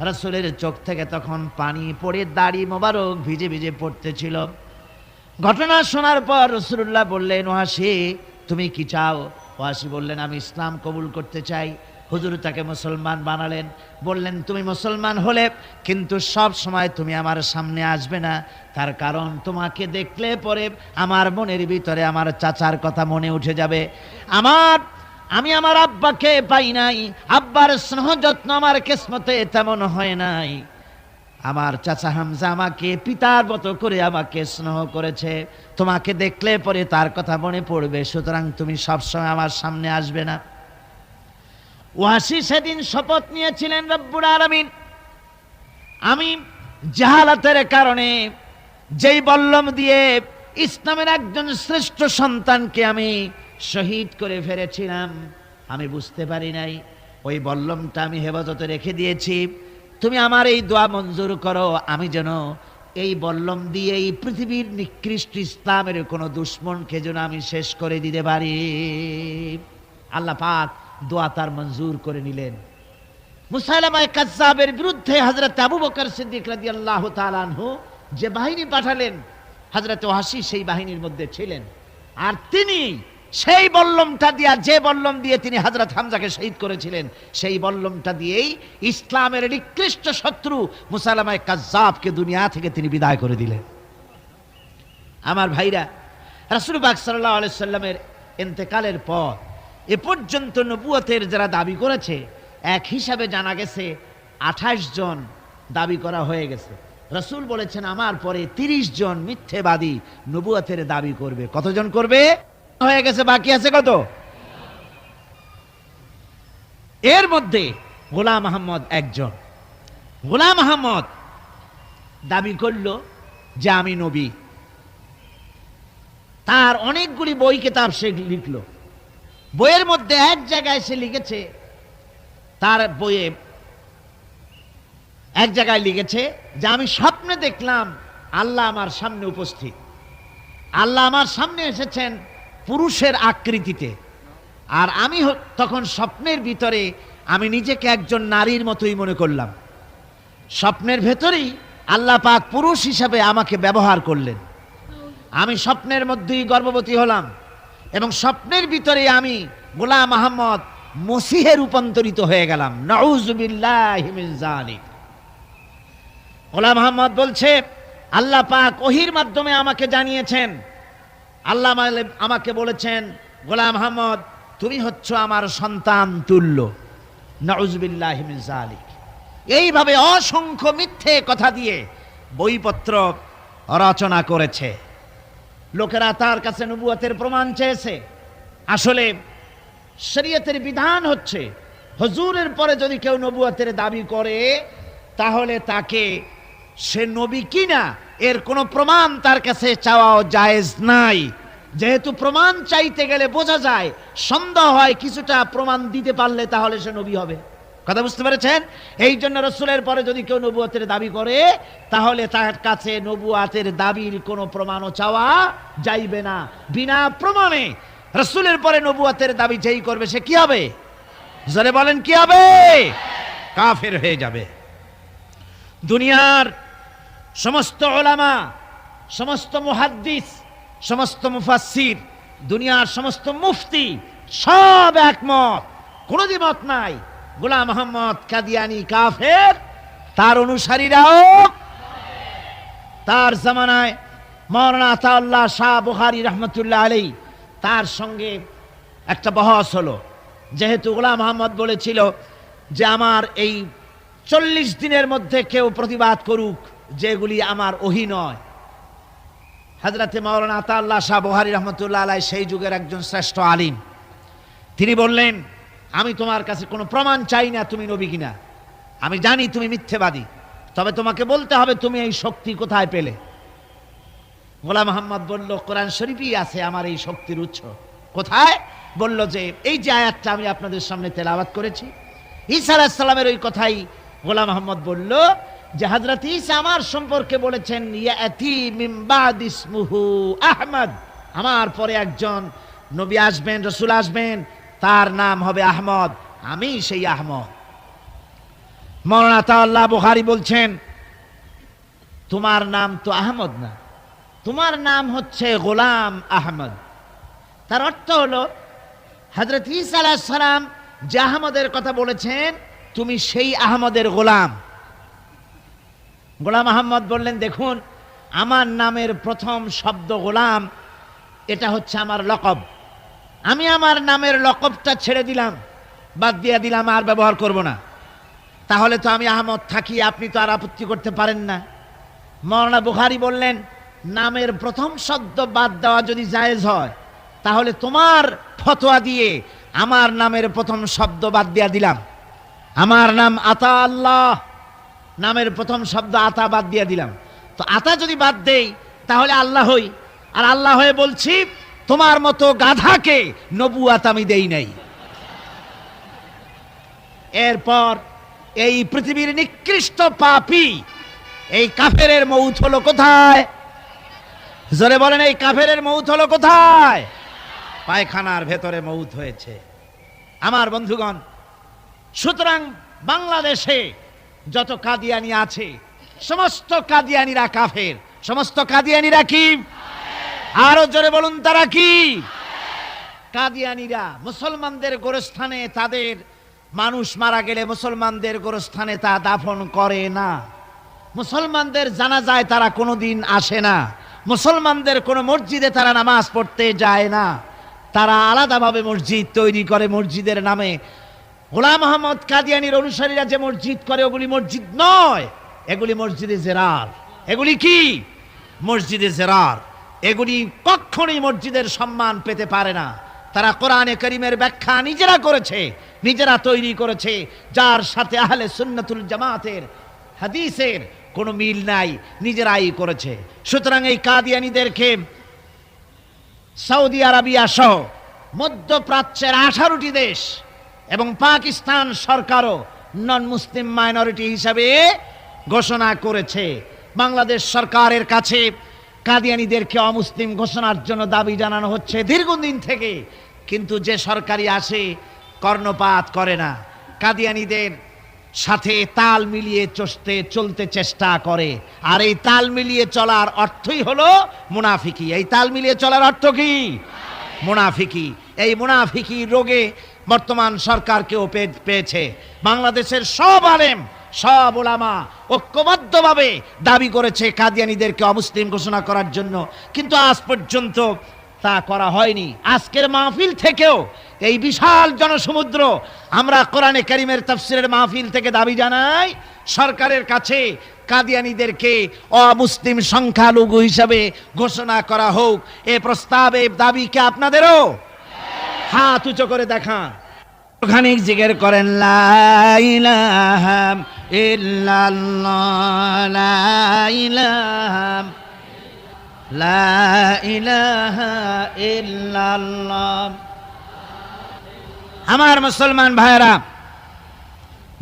রাসূলের চোখ থেকে তখন পানি পড়ে দাড়ি মোবারক ভিজে ভিজে পড়তেছিল। ঘটনা শোনার পর রাসূলুল্লাহ বললেন, ওয়াহাশী তুমি কি চাও? ওয়াহাশী বললেন, আমি ইসলাম কবুল করতে চাই। হুজুর তাকে মুসলমান বানালেন। বললেন, তুমি মুসলমান হলে কিন্তু সব সময় তুমি আমার সামনে আসবে না, তার কারণ তোমাকে দেখলে পরে আমার মনের ভিতরে আমার চাচার কথা মনে উঠে যাবে। আমি আমার আব্বাকে পাই নাই, আব্বার স্নেহ যত্ন আমার কিসমতে তেমন হয় নাই। আমার চাচা হামজা আমাকে পিতার মতো করে আমাকে স্নেহ করেছে, তোমাকে দেখলে পরে তার কথা মনে পড়বে, সুতরাং তুমি সবসময় আমার সামনে আসবে না। ওয়াহাশী সেদিন শপথ নিয়েছিলেন, রব্বুল আলামিন, আমি জাহালাতের কারণে যেই বল্লম দিয়ে ইসলামের একজন শ্রেষ্ঠ সন্তানকে আমি শহীদ করে ফেলেছিলাম, আমি বুঝতে পারি নাই, ওই বল্লমটা আমি হেফাজতে রেখে দিয়েছি। তুমি আমার এই দোয়া মঞ্জুর করো, আমি যেন এই বল্লম দিয়ে এই পৃথিবীর নিকৃষ্ট ইসলামের কোনো দুশ্মনকে যেন আমি শেষ করে দিতে পারি। আল্লাহ পাক দোয়া তার মঞ্জুর করে নিলেন। মুসাইলামা কাজ্জাবের বিরুদ্ধে হযরত আবু বকর সিদ্দিক রাদিয়াল্লাহু তাআলা আনহু যে বাহিনী পাঠালেন, হযরত ওয়াহাশী সেই বাহিনীর মধ্যে ছিলেন। আর তিনি সেই বল্লমটা দিয়া, যে বল্লম দিয়ে তিনি হযরত হামজাকে শহীদ করেছিলেন, সেই বল্লমটা দিয়েই ইসলামের নিকৃষ্ট শত্রু মুসাইলামা কাজ্জাবকে দুনিয়া থেকে তিনি বিদায় করে দিলেন। আমার ভাইরা, রাসূল পাক সাল্লাল্লাহু আলাইহি সাল্লামের ইন্তেকালের পর এ পর্যন্ত নবুয়তের যারা দাবি করেছে, এক হিসাবে জানা গেছে 28 জন দাবি করা হয়ে গেছে। রাসূল বলেছেন, আমার পরে 30 জন মিথ্যেবাদী নবুয়তের দাবি করবে। কতজন করবে? হয়ে গেছে, বাকি আছে কত? এর মধ্যে গোলাম আহমদ একজন। গোলাম আহমদ দাবি করল যে আমি নবী। তার অনেকগুলি বই কিতাব সে লিখল। বইয়ের মধ্যে এক জায়গায় সে লিখেছে, তার বইয়ে এক জায়গায় লিখেছে যে আমি স্বপ্নে দেখলাম আল্লাহ আমার সামনে উপস্থিত। আল্লাহ আমার সামনে এসেছেন পুরুষের আকৃতিতে, আর আমি তখন স্বপ্নের ভিতরে আমি নিজেকে একজন নারীর মতোই মনে করলাম। স্বপ্নের ভেতরেই আল্লাহ পাক পুরুষ হিসাবে আমাকে ব্যবহার করলেন। আমি স্বপ্নের মধ্যেই গর্ভবতী হলাম এবং স্বপ্নের ভিতরে আমি গোলাম আহমদ মসিহে রূপান্তরিত হয়ে গেলাম। নাউযুবিল্লাহি মিন যালিক। গোলাম আহমদ বলছে, আল্লাহ পাক ওহীর মাধ্যমে আমাকে জানিয়েছেন, আল্লাহ আমাকে বলেছেন, গোলাম আহমদ তুমি হচ্ছ আমার সন্তান তুল্য। নাউযুবিল্লাহি মিন যালিক। এইভাবে অসংখ্য মিথ্যে কথা দিয়ে বইপত্র রচনা করেছে। লোকেরা তার কাছে নবুয়তের প্রমাণ চেয়েছে। আসলে শরীয়তের বিধান হচ্ছে, হুজুরের পরে যদি কেউ নবুয়তের দাবি করে তাহলে তাকে সে নবী কিনা এর কোনো প্রমাণ তার কাছে চাওয়াও জায়েজ নাই। যেহেতু প্রমাণ চাইতে গেলে বোঝা যায়, সন্দেহ হয়, কিছুটা প্রমাণ দিতে পারলে তাহলে সে নবী হবে। কথা বুঝতে পেরেছেন? এই জন্য রাসূলের পরে যদি কেউ নবুয়তের দাবি করে তাহলে তার কাছে নবুয়তের দাবির কোনো প্রমাণও চাওয়া যাইবে না। বিনা প্রমাণে রাসূলের পরে নবুয়তের দাবি যেই করবে সে কি হবে? জোরে বলেন, কি হবে? কাফের হয়ে যাবে। দুনিয়ার সমস্ত উলামা, সমস্ত মুহাদ্দিস, সমস্ত মুফাসসির, দুনিয়ার সমস্ত মুফতি সব একমত, কোনো দ্বিমত নাই, গোলাম মোহাম্মদ কাদিয়ানী কাফের। তার অনুসারীরাও তার জামানায় মাওলানা আতাউল্লাহ শাহ বুখারী রহমতুল্লাহ আলাইহি তার সঙ্গে একটা বহস হলো, যেহেতু গোলাম মোহাম্মদ বলেছিল যে আমার এই 40 দিনের মধ্যে কেউ প্রতিবাদ করুক যেগুলি আমার ওহী নয়। হযরতে মাওলানা আতাউল্লাহ শাহ বুখারী রহমতুল্লাহ আলাইহি সেই যুগের একজন শ্রেষ্ঠ আলিম, তিনি বললেন, আমি তোমার কাছে কোনো প্রমাণ চাই না তুমি নবী কিনা, আমি জানি তুমি মিথ্যেবাদী, তবে তোমাকে বলতে হবে তুমি এই শক্তি কোথায় পেলে। গোলাম মোহাম্মদ বলল, কোরআন শরীফই আছে আমার এই শক্তির উৎস। কোথায়? বলল যে এই যে আয়াতটা আমি আপনাদের সামনে তেলাওয়াত করেছি, ঈসা আলাইহিস সালামের ওই কথাই গোলাম মোহাম্মদ বলল যে হযরত ঈসা আমার সম্পর্কে বলেছেন, ইয়াতি মিন বাদি ইসমুহু আহমদ, আমার পরে একজন নবী আসবেন, রাসূল আসবেন, তার নাম হবে আহমদ, আমি সেই আহমদ। মাওলানা আতাউল্লাহ বুখারী বলছেন, তোমার নাম তো আহমদ না, তোমার নাম হচ্ছে গোলাম আহমদ। তার অর্থ হলো হযরত ঈসা আলাইহিস সালাম যে আহমদের কথা বলেছেন, তুমি সেই আহমদের গোলাম। গোলাম আহমদ বললেন, দেখুন আমার নামের প্রথম শব্দ গোলাম, এটা হচ্ছে আমার লকব, আমি আমার নামের লকবটা ছেড়ে দিলাম, বাদ দিয়ে দিলাম, আর ব্যবহার করব না, তাহলে তো আমি আহমদ থাকি, আপনি তো আর আপত্তি করতে পারেন না। মাওলানা বুখারী বললেন, নামের প্রথম শব্দ বাদ দেওয়া যদি জায়েজ হয়, তাহলে তোমার ফতোয়া দিয়ে আমার নামের প্রথম শব্দ বাদ দিয়া দিলাম। আমার নাম আতা আল্লাহ, নামের প্রথম শব্দ আতা বাদ দিয়া দিলাম, তো আতা যদি বাদ দেই তাহলে আল্লাহ হই, আর আল্লাহ হয়ে বলছি তোমার মতো গাধাকে নবুয়াত আমি দেই নাই। এরপর এই পৃথিবীর নিকৃষ্ট পাপী এই কাফেরের মৌত হলো কোথায়? জোরে বলেন, এই কাফেরের মৌত হলো কোথায়? পায়খানার ভেতরে মৌত হয়েছে। আমার বন্ধুগণ, সুতরাং বাংলাদেশে যত কাদিয়ানি আছে, সমস্ত কাদিয়ানিরা কাফের। সমস্ত কাদিয়ানিরা কি? আরো জোরে বলুন, তারা কি? কাদিয়ানিরা মুসলমানদের গোরস্থানে, তাদের মানুষ মারা গেলে মুসলমানদের গোরস্থানে তা দাফন করে না, মুসলমানদের জানাজায় তারা কোনোদিন আসে না, মুসলমানদের কোনো মসজিদে তারা নামাজ পড়তে যায় না, তারা আলাদাভাবে মসজিদ তৈরি করে মসজিদের নামে। গোলাম মোহাম্মদ কাদিয়ানির অনুসারীরা যে মসজিদ করে, ওগুলি মসজিদ নয়, এগুলি মসজিদে জেরার। এগুলি কি? মসজিদে জেরার। এগুলি কখনোই মসজিদের সম্মান পেতে পারে না। তারা কোরআনে কারীমের ব্যাখ্যা নিজেরা করেছে, নিজেরা তৈরি করেছে, যার সাথে আহলে সুন্নাতুল জামাতের হাদিসের কোনো মিল নাই, নিজেরাই করেছে। সুতরাং এই কাদিয়ানীদেরকে সৌদি আরবিয়া সহ মধ্যপ্রাচ্যের 18টি দেশ এবং পাকিস্তান সরকারও নন মুসলিম মাইনরিটি হিসাবে ঘোষণা করেছে। বাংলাদেশ সরকারের কাছে কাদিয়ানীদেরকে অমুসলিম ঘোষণার জন্য দাবি জানানো হচ্ছে দীর্ঘদিন থেকে, কিন্তু যে সরকারি আসে কর্ণপাত করে না, কাদিয়ানীদের সাথে তাল মিলিয়ে চলতে চেষ্টা করে। আর এই তাল মিলিয়ে চলার অর্থই হলো মুনাফিকি। এই তাল মিলিয়ে চলার অর্থ কি? মুনাফিকি। এই মুনাফিকি রোগে বর্তমান সরকারকেও পেয়েছে। বাংলাদেশের সব আলেম, সব ওলামা ঐক্যবদ্ধভাবে দাবি করেছে কাদিয়ানীদেরকে অমুসলিম ঘোষণা করার জন্য, কিন্তু আজ পর্যন্ত তা করা হয়নি। আজকের মাহফিল থেকেও, এই বিশাল জনসমুদ্র, আমরা কোরআনে কারীমের তাফসীরের মাহফিল থেকে দাবি জানাই সরকারের কাছে কাদিয়ানীদেরকে অমুসলিম সংখ্যালঘু হিসাবে ঘোষণা করা হোক। এ প্রস্তাবে দাবি কি আপনাদেরও? হাত উঁচু করে দেখান, খানিক জিকির করেন, লা ইলাহা ইল্লাল্লাহ, লা ইলাহা, লা ইলাহা ইল্লাল্লাহ। আমার মুসলমান ভাইরা,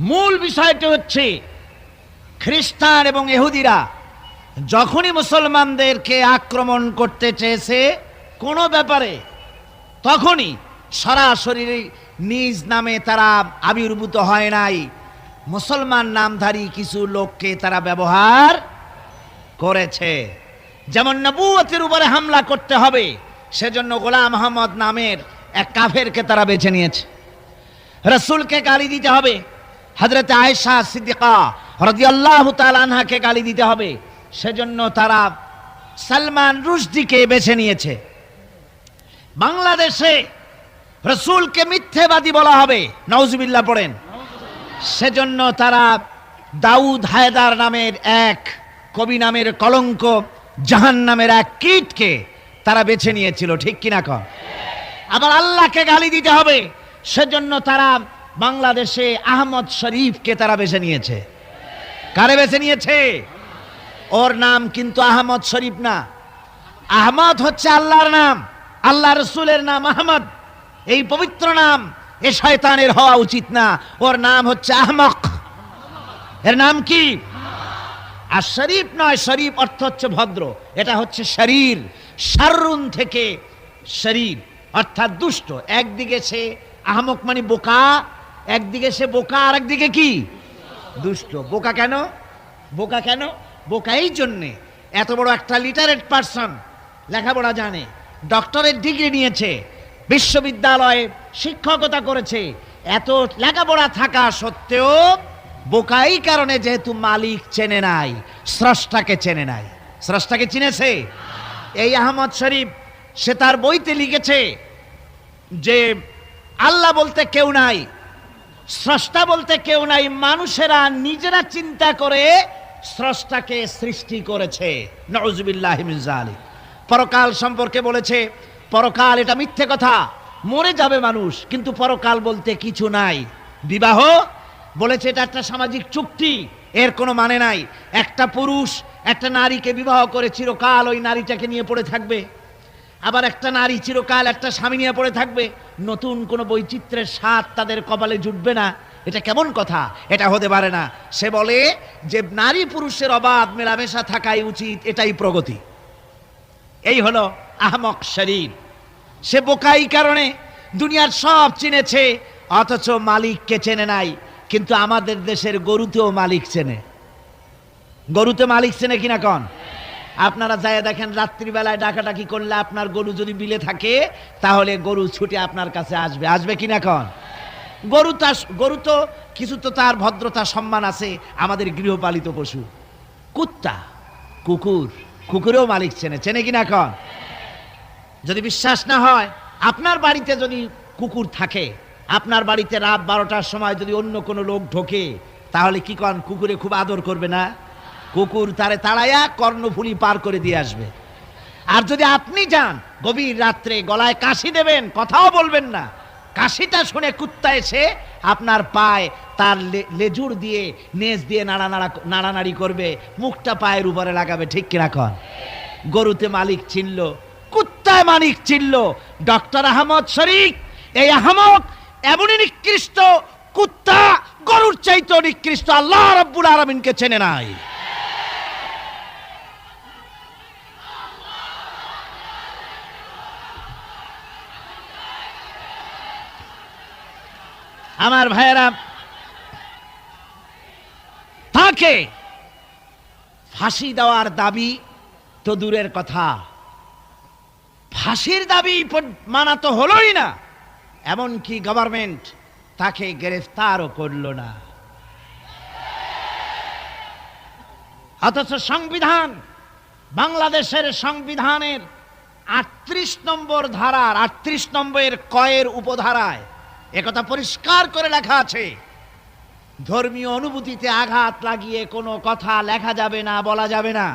মূল বিষয়টি হচ্ছে খ্রিস্টান এবং ইহুদিরা যখনই মুসলমানদেরকে আক্রমণ করতে চেয়েছে কোনো ব্যাপারে, তখনই সরাসরি নিজ নামে তারা আবির্ভূত হয় নাই, মুসলমান নামধারী কিছু লোককে তারা ব্যবহার করেছে। যেমন নবুয়তের উপরে হামলা করতে হবে, সেজন্য গোলাম আহমদ নামের এক কাফেরকে তারা বেছে নিয়েছে। রাসূলকে গালি দিতে হবে, হযরত আয়েশা সিদ্দিকা রাদিয়াল্লাহু তাআলা আনহাকে গালি দিতে হবে, সেজন্য তারা সালমান রুশদিকে বেছে নিয়েছে। বাংলাদেশে রাসূলকে মিথ্যেবাদী বলা হবে, নাউজুবিল্লাহ পড়েন, সেজন্য তারা দাউদ হায়দার নামের এক কবি নামের কলঙ্ক, জাহান্নামের এক কীটকে তারা বেছে নিয়েছিল, ঠিক কিনা কন? আবার আল্লাহকে গালি দিতে হবে, সেজন্য তারা বাংলাদেশে আহমদ শরীফকে তারা বেছে নিয়েছে। কারে বেছে নিয়েছে? ওর নাম কিন্তু আহমদ শরীফ না। আহমদ হচ্ছে আল্লাহর নাম, আল্লাহ রসুলের নাম আহমদ। এই পবিত্র নাম এ শয়তানের হওয়া উচিত না। ওর নাম হচ্ছে আহমক। এর নাম কি? আর শরীফ নয়, শরীফ অর্থ হচ্ছে ভদ্র। এটা হচ্ছে শরীর, শাররুন থেকে শরীর অর্থাৎ দুষ্ট। একদিকে সে আহমক মানে বোকা, একদিকে সে বোকা, আর একদিকে কি? দুষ্ট। বোকা কেন? বোকা কেন? বোকা এই জন্যে, এত বড় একটা লিটারেট পারসন, লেখাপড়া জানে, ডক্টরেট ডিগ্রি নিয়েছে, বিশ্ববিদ্যালয়ে শিক্ষকতা করেছে, এত লেখাপড়া থাকা সত্ত্বেও বোকা এই কারণে যেহেতু মালিক চেনে নাই, স্রষ্টাকে চেনে নাই। স্রষ্টাকে চিনেছে? এই আহমদ শরীফ সে তার বইতে লিখেছে যে আল্লাহ বলতে কেউ নাই, স্রষ্টা বলতে কেউ নাই, মানুষেরা নিজেরা চিন্তা করে স্রষ্টাকে সৃষ্টি করেছে। নাউযুবিল্লাহি মিন যালিক। পরকাল সম্পর্কে বলেছে পরকাল এটা মিথ্যে কথা, মরে যাবে মানুষ, কিন্তু পরকাল বলতে কিছু নাই। বিবাহ বলেছে এটা একটা সামাজিক চুক্তি, এর কোনো মানে নাই। একটা পুরুষ একটা নারীকে বিবাহ করে চিরকাল ওই নারীটাকে নিয়ে পড়ে থাকবে, আবার একটা নারী চিরকাল একটা স্বামী নিয়ে পড়ে থাকবে, নতুন কোনো বৈচিত্র্যের স্বাদ তাদের কপালে জুটবে না। এটা কেমন কথা? এটা হতে পারে না। সে বলে যে নারী পুরুষের অবাধ মেলামেশা থাকাই উচিত, এটাই প্রগতি। এই হলো আহমক শরীর। সে বোকাই কারণে দুনিয়ার সব চিনেছে, অথচ মালিককে চেনে নাই। কিন্তু আমাদের দেশের গরুতেও মালিক চেনে। গরুতে মালিক চেনে কিনা কন? আপনারা যায় দেখেন, রাত্রিবেলায় ডাকাডাকি করলে আপনার গরু যদি বিলে থাকে, তাহলে গরু ছুটে আপনার কাছে আসবে। আসবে কিনা কন? গরু তো কিছু তো তার ভদ্রতা সম্মান আছে। আমাদের গৃহপালিত পশু কুত্তা, কুকুর, কুকুরেও মালিক চেনে। চেনে কিনা কন? যদি বিশ্বাস না হয়, আপনার বাড়িতে যদি কুকুর থাকে, আপনার বাড়িতে রাত 12টার সময় যদি অন্য কোনো লোক ঢোকে, তাহলে কি কন? কুকুরে খুব আদর করবে না? কুকুর তারে তাড়াইয়া কর্ণফুলি পার করে দিয়ে আসবে। আর যদি আপনি যান গভীর রাত্রে, গলায় কাশি দেবেন, কথাও বলবেন না, কাশিটা শুনে কুত্তা এসে আপনার পায়ে তার লেজুর দিয়ে নেজ দিয়ে নাড়ানাড়ি করবে, মুখটা পায়ের উপরে লাগাবে। ঠিক কিনা কন? গরুতে মালিক চিনল, কুত্তায় মালিক চিনল। ডক্টর আহমদ শরীফ এই আহমক এমনই নিকৃষ্ট, কুত্তা গরুর চাইতে নিকৃষ্ট। আল্লাহ রাব্বুল আলামিনকে চেনে নাই। আমার ভাইয়েরা, তাকে ফাঁসি দেওয়ার দাবি তো দূরের কথা, ফাঁসির দাবি মানা তো হলোই না, এমনকি গভর্নমেন্ট তাকে গ্রেফতারও করল না। অথচ সংবিধান, বাংলাদেশের সংবিধানের 38 নম্বর ধারার 38 নম্বরের কয়ের উপধারায় একথা পরিষ্কার করে লেখা আছে, ধর্মীয় অনুভূতিতে আঘাত লাগিয়ে কোনো কথা লেখা যাবে না, বলা যাবে না।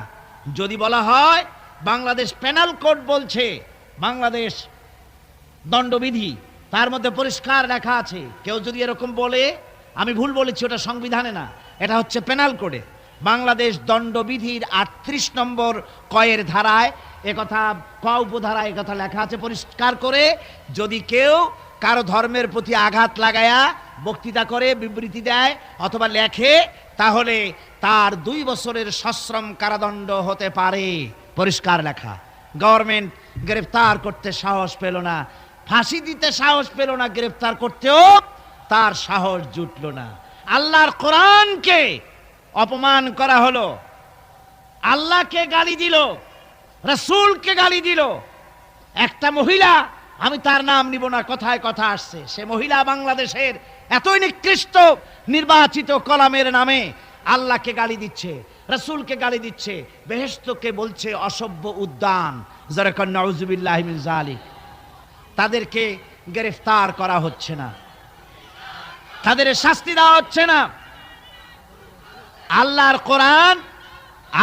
যদি বলা হয়, বাংলাদেশ পেনাল কোড বলছে, বাংলাদেশ দণ্ডবিধি, তার মধ্যে পরিষ্কার লেখা আছে, কেউ যদি এরকম বলে, আমি ভুল বলেছি, ওটা সংবিধানে না, এটা হচ্ছে পেনাল কোডে। বাংলাদেশ দণ্ডবিধির 38 নম্বর কয়ের ধারায় একথা, ক উপধারায় একথা লেখা আছে পরিষ্কার করে, যদি কেউ কারো ধর্মের প্রতি আঘাত লাগায়া বক্তৃতা করে, বিবৃতি দেয় অথবা লেখে, তাহলে তার 2 বছরের সশ্রম কারাদণ্ড হতে পারে। পরিষ্কার লেখা। গভর্নমেন্ট গ্রেফতার করতে সাহস পেল না, ফাঁসি দিতে সাহস পেল না, গ্রেফতার করতেও তার সাহস জুটল না। আল্লাহর কোরআনকে অপমান করা হলো, আল্লাহকে গালি দিল, রাসূলকে গালি দিল। একটা মহিলা, আমি তার নাম নিব না, কথায় কথা আসছে, সে মহিলা বাংলাদেশের এতই নিকৃষ্ট নির্বাচিত কলামের নামে আল্লাহকে গালি দিচ্ছে, রাসূলকে গালি দিচ্ছে, বেহেশতকে বলছে অসভ্য উদ্যান। যারা কন নাউযুবিল্লাহি মিন যালিক। তাদেরকে গ্রেফতার করা হচ্ছে না, তাদের শাস্তি দেওয়া হচ্ছে না। আল্লাহর কোরআন,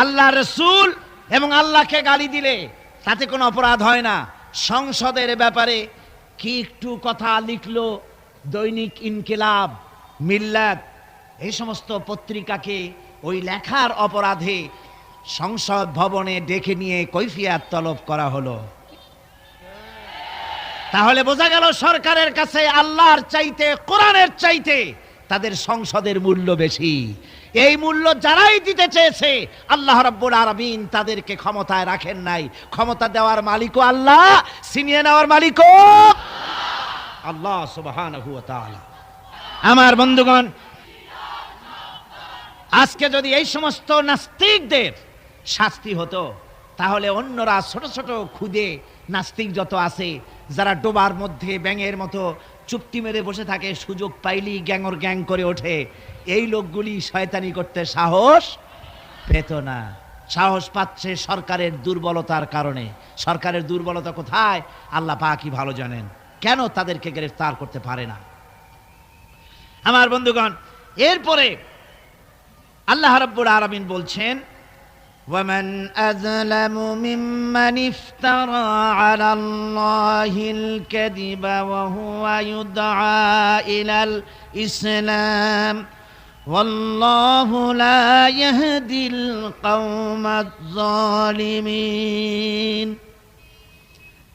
আল্লাহর রাসূল এবং আল্লাহকে গালি দিলে তাতে কোনো অপরাধ হয় না। সংসদের ব্যাপারে কি একটু কথা লিখলো দৈনিক ইনকিলাব, মিল্লাত, এই সমস্ত পত্রিকাকে ওই লেখার অপরাধে সংসদ ভবনে ডেকে নিয়ে কৈফিয়াত তলব করা হলো। তাহলে বোঝা গেল সরকারের কাছে আল্লাহর চাইতে, কোরআনের চাইতে তাদের সংসদের মূল্য বেশি। এই মূল্য যারাই দিতে চেয়েছে আল্লাহ রাব্বুল আলামিন তাদেরকে ক্ষমতায় রাখেন নাই। ক্ষমতা দেওয়ার মালিকও আল্লাহ, ছিনিয়ে নেওয়ার মালিকও আল্লাহ সুবহানাহু ওয়া তাআলা। আমার বন্ধুগণ, আজকে যদি এই সমস্ত নাস্তিকদের শাস্তি হতো, তাহলে অন্যরা ছোট ছোট খুদে নাস্তিক যত আছে, যারা ডোবার মধ্যে ব্যাঙের মতো চুপটি মেরে বসে থাকে, সুযোগ পাইলি গ্যাংর গ্যাং করে ওঠে, এই লোকগুলি শয়তানি করতে সাহস পেত না। সাহস পাচ্ছে সরকারের দুর্বলতার কারণে। সরকারের দুর্বলতা কোথায় আল্লাহ পাকই ভালো জানেন, কেন তাদেরকে গ্রেফতার করতে পারে না। আমার বন্ধুগণ, এরপরে আল্লাহ রাব্বুল আলামিন বলছেন, ومن أظلم ممن افترى على الله الكذب وهو يدعى إلى الإسلام والله لا يهدي القوم الظالمين।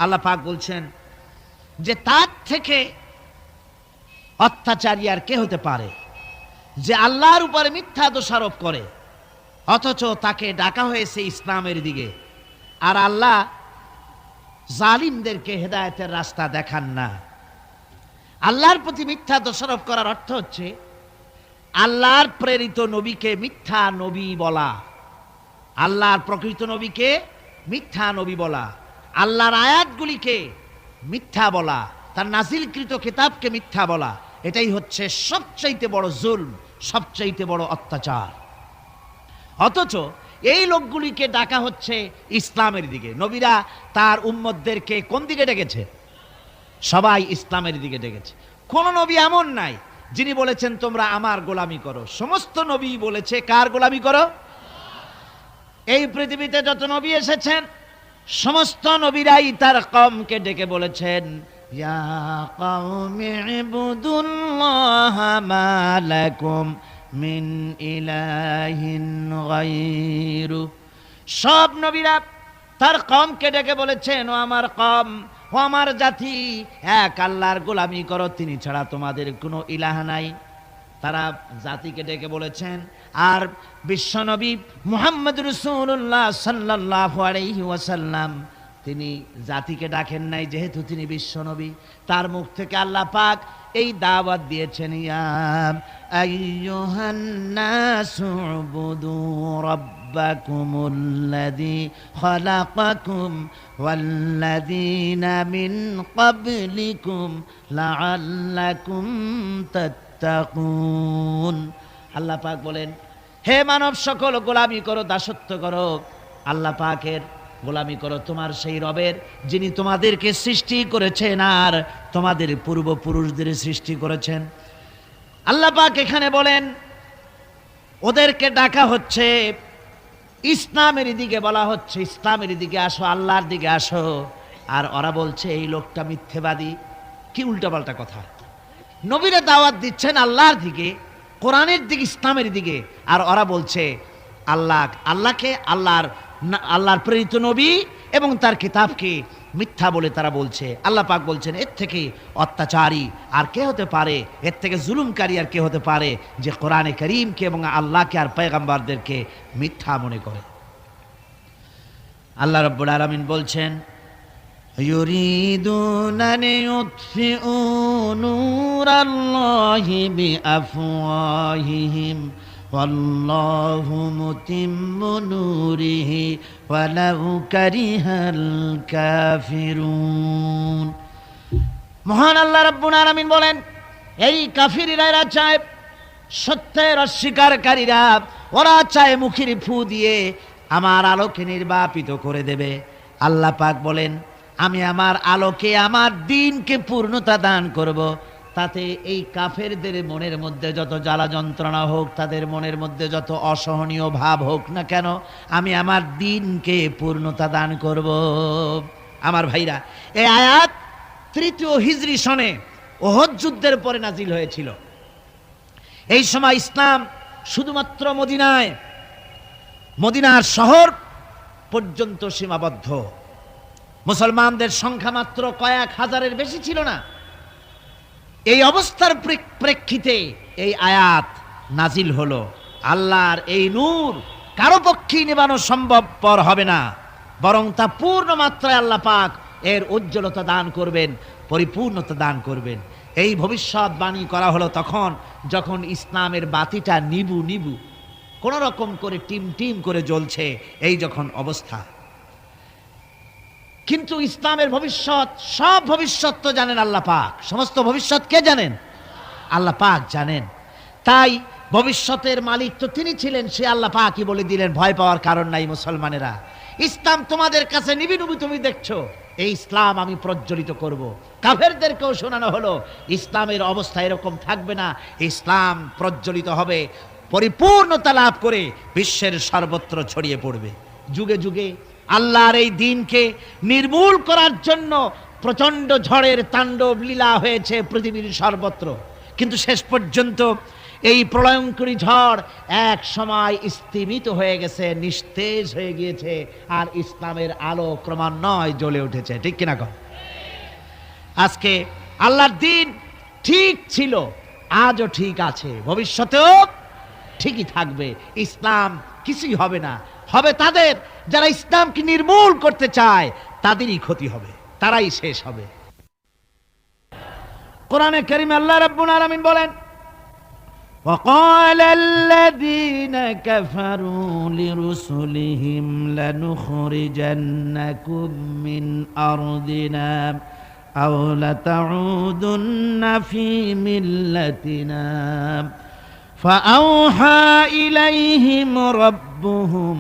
আল্লাহ পাক বলছেন যে তার থেকে অত্যাচারী আর কে হতে পারে, যে আল্লাহর উপরে মিথ্যা দোষারোপ করে, অথচ তাকে ডাকা হয়েছে ইসলামের দিকে, আর আল্লাহ জালিমদেরকে হেদায়েতের রাস্তা দেখান না। আল্লাহর প্রতি মিথ্যা দোষারোপ করার অর্থ হচ্ছে আল্লাহর প্রেরিত নবীকে মিথ্যা নবী বলা, আল্লাহর প্রকৃত নবীকে মিথ্যা নবী বলা, আল্লাহর আয়াতগুলিকে মিথ্যা বলা, তার নাজিলকৃত কিতাবকে মিথ্যা বলা, এটাই হচ্ছে সবচাইতে বড় জুলম, সবচাইতে বড় অত্যাচার। অথচ এই লোকগুলিকে ডাকা হচ্ছে ইসলামের দিকে। নবীরা তার উম্মতদেরকে কোন দিকে ডেকেছে? সবাই ইসলামের দিকে ডেকেছে। কোন নবী এমন নাই যিনি বলেছেন তোমরা আমার গোলামি করো। সমস্ত নবী বলেছে কার গোলামি করো? এই পৃথিবীতে যত নবী এসেছেন সমস্ত নবীরাই তার কওমকে ডেকে বলেছেন, ইয়া কওমি ইবুদুল্লাহা মা লাকুম মিন ইলাহিন গায়রু। সব নবীরা তার কওমকে ডেকে বলেছেন, ও আমার কওম, ও আমার জাতি, এক আল্লাহর গোলামি করো, তিনি ছাড়া তোমাদের কোনো ইলাহ নাই। তারা জাতিকে ডেকে বলেছেন। আর বিশ্বনবী মুহাম্মদ রাসূলুল্লাহ সাল্লাল্লাহু আলাইহি ওয়াসাল্লাম তিনি জাতিকে ডাকেন নাই, যেহেতু তিনি বিশ্বনবী। তার মুখ থেকে আল্লাহ পাক এই দাওয়াত দিয়েছেন, ইয়া আইয়ুহান নাসু উবুদু রাব্বাকুমুল্লাযী খালাকাকুম ওয়াল্লাযীনা মিন ক্বাবলিকুম লাআল্লাকুম তাত্তাকুন। আল্লাহ পাক বলেন, হে মানব সকল, গোলামি করো, দাসত্ব করো, আল্লাহ পাকের গোলামি করো, তোমার সেই রবের যিনি তোমাদেরকে সৃষ্টি করেছেন আর তোমাদের পূর্বপুরুষদের সৃষ্টি করেছেন। আল্লাহ পাক এখানে বলেন ওদেরকে ডাকা হচ্ছে ইসলামের দিকে, বলা হচ্ছে ইসলামের দিকে আসো, আল্লাহর দিকে আসো। আর ওরা বলছে এই লোকটা মিথ্যেবাদী। কি উল্টাপাল্টা কথা! নবীরা দাওয়াত দিচ্ছেন আল্লাহর দিকে, কোরআনের দিকে, ইসলামের দিকে, আর ওরা বলছে আল্লাহকে, আল্লাহর প্রেরিত নবী এবং তার কিতাবকে মিথ্যা বলে তারা বলছে। আল্লাহ পাক বলছেন এর থেকে অত্যাচারী আর কে হতে পারে, এর থেকে জুলুমকারী আর কে হতে পারে, যে কোরআনে কারীমকে এবং আল্লাহকে আর পয়গম্বরদেরকে মিথ্যা মনে করে। আল্লাহ রাব্বুল আলামিন বলছেন, ইউরিদুনা লিইউতফিউ নূরাল্লাহি বিআফওয়াহিহিম ওয়াল্লাহু মুতিম্মু নূরিহি ওয়ালাউ কারিহাল কাফিরুন। মহান আল্লাহ রাব্বুল আলামিন বলেন, এই কাফিররা এরা চায়, সত্যের অস্বীকারীরা ওরা চায় মুখের ফু দিয়ে আমার আলোকে নির্বাপিত করে দেবে। আল্লাহ পাক বলেন, আমি আমার আলোকে, আমার দ্বীনকে পূর্ণতা দান করব। তাতে এই কাফেরদের মনের মধ্যে যত জ্বালা যন্ত্রণা হোক, তাদের মনের মধ্যে যত অসহনীয় ভাব হোক না কেন, আমি আমার দ্বীনকে পূর্ণতা দান করব। আমার ভাইরা, এই আয়াত তৃতীয় হিজরি সনে ওহদ যুদ্ধের পরে নাজিল হয়েছিল। এই সময় ইসলাম শুধুমাত্র মদিনার শহর পর্যন্ত সীমাবদ্ধ। মুসলমানদের সংখ্যা মাত্র কয়েক হাজারের বেশি ছিল না। এই অবস্থার প্রেক্ষিতে এই আয়াত নাজিল হলো। আল্লাহর এই নূর কারো পক্ষেই নেবানো সম্ভবপর হবে না, বরং তা পূর্ণ মাত্রায় আল্লাহ পাক এর উজ্জ্বলতা দান করবেন, পরিপূর্ণতা দান করবেন। এই ভবিষ্যৎবাণী করা হলো তখন যখন ইসলামের বাতিটা নিবু কোন রকম করে টিম করে জ্বলছে, এই যখন অবস্থা। কিন্তু ইসলামের ভবিষ্যৎ, সব ভবিষ্যৎ তো জানেন আল্লাহ পাক। সমস্ত ভবিষ্যৎ কে জানেন? আল্লাহ পাক জানেন। তাই ভবিষ্যতের মালিক তো তিনি ছিলেন, সে আল্লাহ পাকই বলে দিলেন, ভয় পাওয়ার কারণ নাই মুসলমানেরা। ইসলাম তোমাদের কাছে নিবি, তুমি দেখছো, এই ইসলাম আমি প্রজ্বলিত করব। কাফেরদেরকেও শোনানো হলো ইসলামের অবস্থা এরকম থাকবে না, ইসলাম প্রজ্বলিত হবে, পরিপূর্ণতা লাভ করে বিশ্বের সর্বত্র ছড়িয়ে পড়বে। যুগে যুগে আল্লাহর এই দ্বীনকে নির্মূল করার জন্য প্রচন্ড ঝড়ের তাণ্ডব লীলা হয়েছে পৃথিবীর সর্বত্র। কিন্তু শেষ পর্যন্ত এই প্রলয়ঙ্করী ঝড় এক সময় স্তিমিত হয়ে গেছে, নিস্তেজ হয়ে গিয়েছে, আর ইসলামের আলো ক্রমান্বয়ে জ্বলে উঠেছে। ঠিক কিনা কন? আজকে আল্লাহর দ্বীন ঠিক ছিল, আজও ঠিক আছে, ভবিষ্যতেও ঠিকই থাকবে। ইসলাম কিছুই হবে না, হবে তাদের যারা ইসলামকে নির্মূল করতে চায়, তাদেরই ক্ষতি হবে, তারাই শেষ হবে। কোরআনে কারীমে আল্লাহ রাব্বুল আলামিন বলেন, وقال الذين كفروا لرسلهم لنخرجنكم من أرضنا أو لتعودن في ملتنا فأوحى إليهم ربهم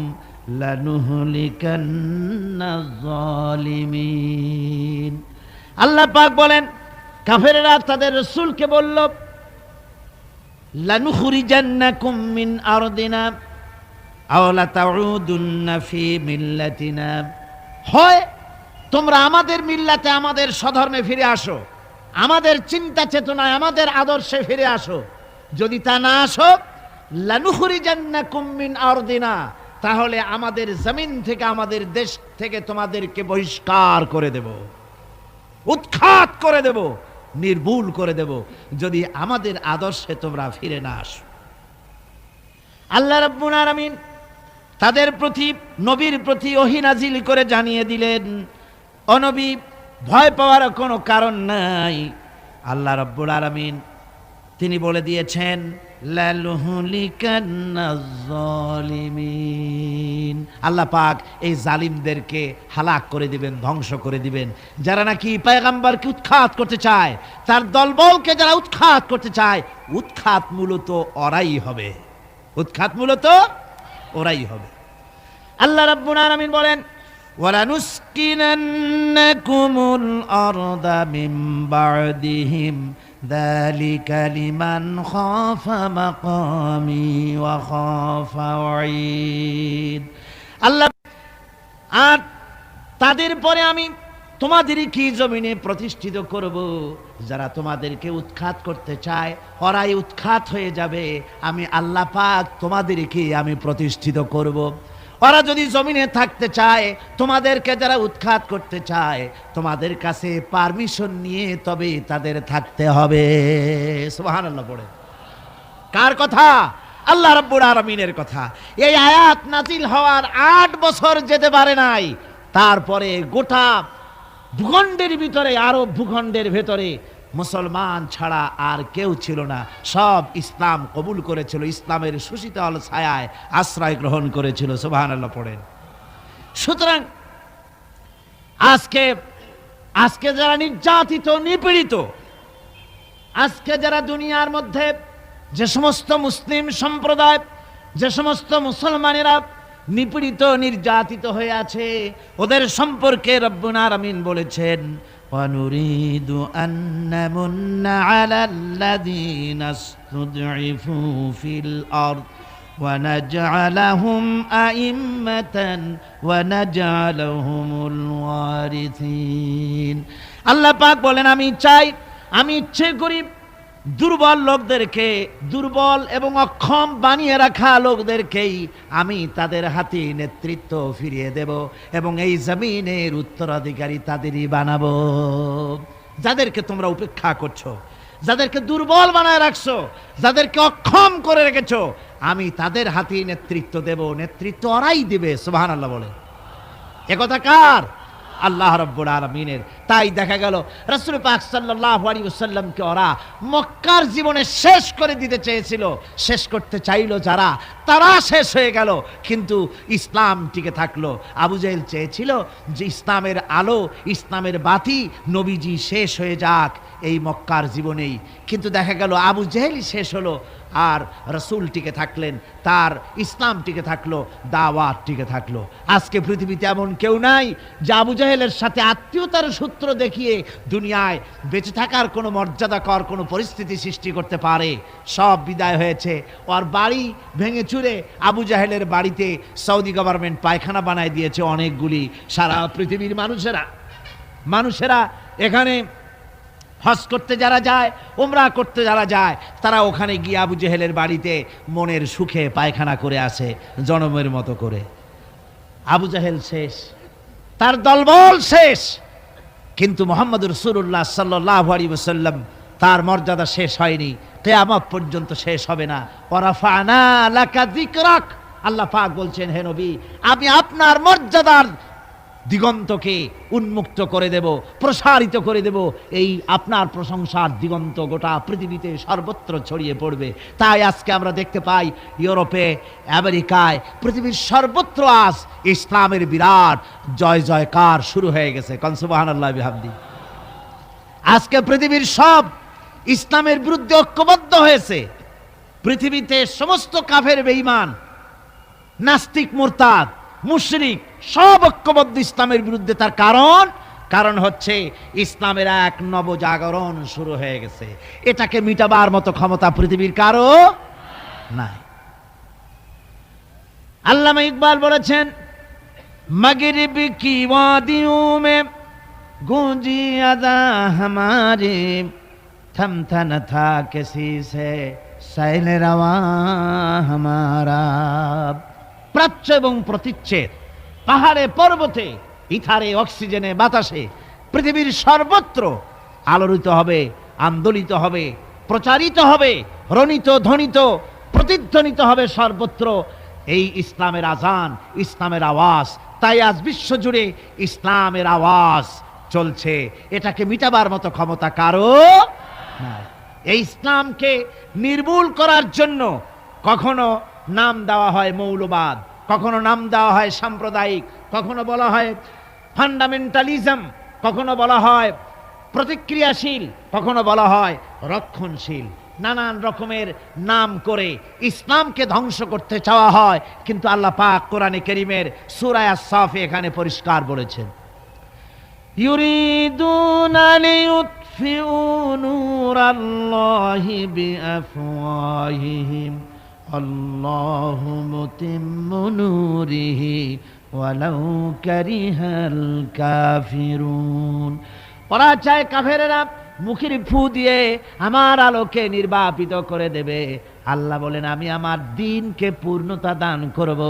لنهلكن الظالمين। আল্লাহ পাক বলেন, কাফেররা তাদের রাসূলকে বলল, লানুখরিজান্নাকুম মিন আরদিনা আও লাতাউদুন্না ফি মিল্লাতিনা, হয় তোমরা আমাদের মিল্লাতে, আমাদের স্বধর্মে ফিরে আসো, আমাদের চিন্তা চেতনায়, আমাদের আদর্শে ফিরে আসো। যদি তা না আসো, লানুখরিজান্নাকুম মিন আরদিনা, তাহলে আমাদের জমিন থেকে, আমাদের দেশ থেকে তোমাদেরকে বহিষ্কার করে দেব, উৎখাত করে দেব, নির্মূল করে দেব, যদি আমাদের আদর্শে তোমরা ফিরে না আসো। আল্লাহ রাব্বুল আলামিন তাদের প্রতি, নবীর প্রতি ওহী নাজিল করে জানিয়ে দিলেন, ও নবী, ভয় পাওয়ার কোনো কারণ নাই। আল্লাহ রাব্বুল আলামিন তিনি বলে দিয়েছেন, লালুহলিকান্নাজ-জালিমিন, আল্লাহ পাক এই জালিমদেরকে হালাক করে দিবেন, ধ্বংস করে দিবেন। যারা নাকি পয়গম্বরকে উৎখাত করতে চায়, তার দলবলকে যারা উৎখাত করতে চায়, উৎখাত মূলত ওরাই হবে, উৎখাত মূলত ওরাই হবে। আল্লাহ রাব্বুল আলামিন বলেন, ওয়ালানুসকিনান্নাকুমুল আরদা মিন বা'দিহিম যালিকা লিমান খাফা মাকামি ওয়া খাফা ওয়াঈদ। আল্লাহ, আর তাদের পরে আমি তোমাদেরকে জমিনে প্রতিষ্ঠিত করব। যারা তোমাদেরকে উৎখাত করতে চায়, ওরাই উৎখাত হয়ে যাবে। আমি আল্লাহ পাক তোমাদেরকে আমি প্রতিষ্ঠিত করব। ওরা যদি জমিনে থাকতে চায়, তোমাদেরকে যারা উৎখাত করতে চায়, তোমাদের কাছে পারমিশন নিয়ে তবে তাদের থাকতে হবে। সুবহানাল্লাহ পড়ে। কার কথা? আল্লাহ রাব্বুল আলামিনের কথা। এই আয়াত নাজিল হওয়ার 8 বছর যেতে পারে নাই, তারপরে গোটা ভূখণ্ডের ভিতরে, আরব ভূখণ্ডের ভেতরে মুসলমান ছাড়া আর কেউ ছিল না, সব ইসলাম কবুল করেছিল, ইসলামের সুশীতল ছায়ায় আশ্রয় গ্রহণ করেছিল। সুবহানাল্লাহ পড়েন। সুতরাং আজকে যারা নির্যাতিত, নিপীড়িত, আজকে যারা দুনিয়ার মধ্যে যে সমস্ত মুসলিম সম্প্রদায়, যে সমস্ত মুসলমানেরা নিপীড়িত, নির্যাতিত হয়ে আছে, ওদের সম্পর্কে রব্বুল আলামিন বলেছেন, ওয়ানুরিদু আন নামুন্না আলাল্লাযীনা ইসতুদঈফু ফিল আরদ ওয়া নাজআলাহুম আইম্মাতান ওয়া নাজআলাহুমুল ওয়ারিসিন। আল্লাহ পাক বলেন, আমি ইচ্ছে করি দুর্বল লোকদেরকে, দুর্বল এবং অক্ষম বানিয়ে রাখা লোকদেরকেই আমি তাদের হাতে নেতৃত্ব ফিরিয়ে দেব এবং এই জমিনের উত্তরাধিকারী তাদেরই বানাবো। যাদেরকে তোমরা উপেক্ষা করছো, যাদেরকে দুর্বল বানায় রাখছো, যাদেরকে অক্ষম করে রেখেছো, আমি তাদের হাতে নেতৃত্ব দেব, নেতৃত্ব ওরাই দিবে। সুবহানাল্লাহ বলে। একথা কার? আল্লাহ রাব্বুল আলামিনের। তাই দেখা গেল রাসূল পাক সাল্লাল্লাহু আলাইহি ওয়াসাল্লামকে ওরা মক্কার জীবনে শেষ করে দিতে চেয়েছিল, শেষ করতে চাইলো যারা, তারা শেষ হয়ে গেল, কিন্তু ইসলাম টিকে থাকলো। আবু জেহেল চেয়েছিল যে ইসলামের আলো, ইসলামের বাতি, নবীজি শেষ হয়ে যাক এই মক্কার জীবনেই, কিন্তু দেখা গেল আবু জেহেলই শেষ হলো, আর রাসূল টিকে থাকলেন, তার ইসলাম টিকে থাকলো, দাওয়াত টিকে থাকলো। আজকে পৃথিবীতে এমন কেউ নাই যে আবু জেহেলের সাথে আত্মীয়তার সূত্র দেখিয়ে দুনিয়ায় বেঁচে থাকার কোনো মর্যাদাকর কোনো পরিস্থিতি সৃষ্টি করতে পারে। সব বিদায় হয়েছে। ওর বাড়ি ভেঙে চুরে আবু জেহেলের বাড়িতে সৌদি গভর্নমেন্ট পায়খানা বানায় দিয়েছে অনেকগুলি। সারা পৃথিবীর মানুষেরা এখানে হজ করতে যারা যায়, উমরা করতে যারা যায়, তারা ওখানে গিয়ে আবু জেহেলের বাড়িতে মনের সুখে পায়খানা করে আসে জনমের মতো করে। আবু জেহেল শেষ, তার দলবল শেষ, কিন্তু মুহাম্মদুর রাসূলুল্লাহ সাল্লাল্লাহু আলাইহি ওয়াসাল্লাম, তার মর্যাদা শেষ হয়নি, কিয়ামত পর্যন্ত শেষ হবে না। ওয়ারাফা'না লাকা যিকরাক, আল্লাহ পাক বলছেন, হে নবী, আমি আপনার মর্যাদার দিগন্তকে উন্মুক্ত করে দেব, প্রসারিত করে দেব, এই আপনার প্রশংসার দিগন্ত গোটা পৃথিবীতে সর্বত্র ছড়িয়ে পড়বে। তাই আজকে আমরা দেখতে পাই ইউরোপে, আমেরিকায়, পৃথিবীর সর্বত্র আজ ইসলামের বিরাট জয় জয়কার শুরু হয়ে গেছে। কোন সুবহানাল্লাহ বিহামদি। আজকে পৃথিবীর সব ইসলামের বিরুদ্ধে ঐক্যবদ্ধ হয়েছে। পৃথিবীতে সমস্ত কাফের বেঈমান, নাস্তিক, মুরতাদ, মুশরিক সব ঐক্যবদ্ধ ইসলামের বিরুদ্ধে। তার কারণ হচ্ছে ইসলামের এক নবজাগরণ শুরু হয়ে গেছে। এটাকে মিটাবার মতো ক্ষমতা পৃথিবীর কারো নাই। আল্লামা ইকবাল বলেছেন, মগরিব কি ওয়াদিयों में गूंजी अदा हमारे थमथा न था किसी से सैल रवा हमारा। প্রাচ্য এবং প্রতীচ্যের, পাহাড়ে পর্বতে, ইথারে অক্সিজেনে বাতাসে, পৃথিবীর সর্বত্র আলোড়িত হবে, আন্দোলিত হবে, প্রচারিত হবে, রণিত ধ্বনিত প্রতিধ্বনিত হবে সর্বত্র এই ইসলামের আজান, ইসলামের আওয়াজ। তাই আজ বিশ্বজুড়ে ইসলামের আওয়াজ চলছে। এটাকে মিটাবার মতো ক্ষমতা কারো নাই। এই ইসলামকে নির্মূল করার জন্য কখনো নাম দেওয়া হয় মৌলবাদ, কখনো নাম দেওয়া হয় সাম্প্রদায়িক, কখনো বলা হয় ফান্ডামেন্টালিজম, কখনো বলা হয় প্রতিক্রিয়াশীল, কখনো বলা হয় রক্ষণশীল। নানান রকমের নাম করে ইসলামকে ধ্বংস করতে চাওয়া হয়। কিন্তু আল্লাহ পাক কোরআনে কারীমের সূরা আস-সাফে এখানে পরিষ্কার বলেছেন, ইউরিদুনা লিইউতফিউ নূরাল্লাহি বিআফওয়াহিহিম আল্লাহু মুতিম্মু নূরিহি ওয়ালাউ কারিহাল কাফিরুন। ওরা চায় কাফেরেরা মুখের ফু দিয়ে আমার আলোকে নির্বাপিত করে দেবে। আল্লাহ বলেন, আমি আমার দ্বীনকে পূর্ণতা দান করব,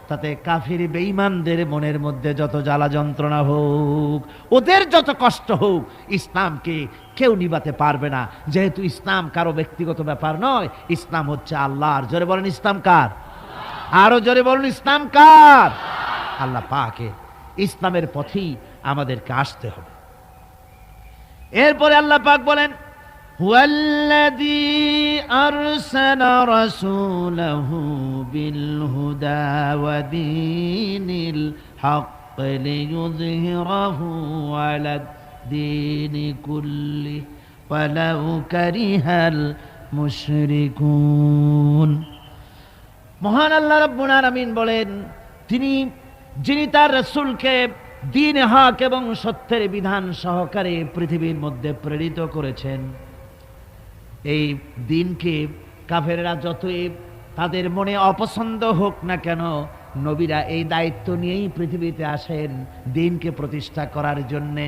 তাতে কাফির বেঈমানদের মনের মধ্যে যত জ্বালা যন্ত্রণা হোক, ওদের যত কষ্ট হোক, ইসলামকে কেউ নিবাতে পারবে না। যেহেতু ইসলাম কারো ব্যক্তিগত ব্যাপার নয়, ইসলাম হচ্ছে আল্লাহর। জোরে বলেন ইসলাম কার? আরো জোরে বলুন ইসলাম কার? আল্লাহ পাকের। ইসলামের পথেই আমাদেরকে আসতে হবে। এরপরে আল্লাহ পাক বলেন, হুয়াল্লাযী আরসালা রাসূলাহু বিল হুদা ওয়া দীনিল হক লিইয়ুযহিরাহু আলাদ দীনি কুল্লি ওয়ালাউ কারিহাল মুশরিকুন। মহান আল্লাহ রাব্বুল আলামিন বলেন, যিনি তার রাসূলকে দ্বীন হক এবং সত্যের বিধান সহকারে পৃথিবীর মধ্যে প্রেরিত করেছেন। এই দ্বীনকে কাফেররা যতই তাদের মনে অপছন্দ হোক না কেন, নবীরা এই দায়িত্ব নিয়েই পৃথিবীতে আসেন দ্বীনকে প্রতিষ্ঠা করার জন্যে।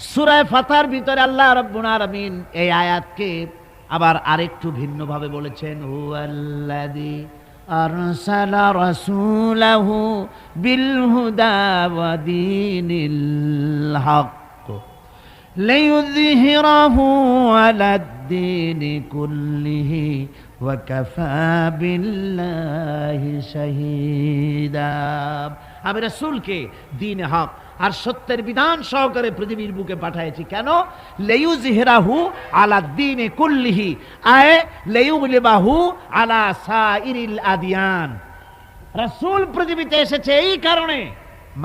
সূরা ফাতহার ভিতরে আল্লাহ রাব্বুল আলামিন এই আয়াতকে আবার আরেকটু ভিন্নভাবে বলেছেন, হুয়াল্লাযী আরসালা রাসূলাহু বিল হুদা ওয়া দীনিল হক লিইয়ুযহিরাহু আলাদ দীনি কুল্লিহি ওয়া কাফা বিল্লাহি শাহীদা। আমি রাসূলকে দ্বীন হক আর সত্যের বিধান সহকারে পৃথিবীর বুকে পাঠাইছি। কেন? লিইয়ুযহিরাহু আলা দ্বীনি কুল্লিহি, আয় লিইয়ুগলিবাহু আলা সাইরিল আদিয়ান। রাসূল পৃথিবীতে এসেছে এই কারণে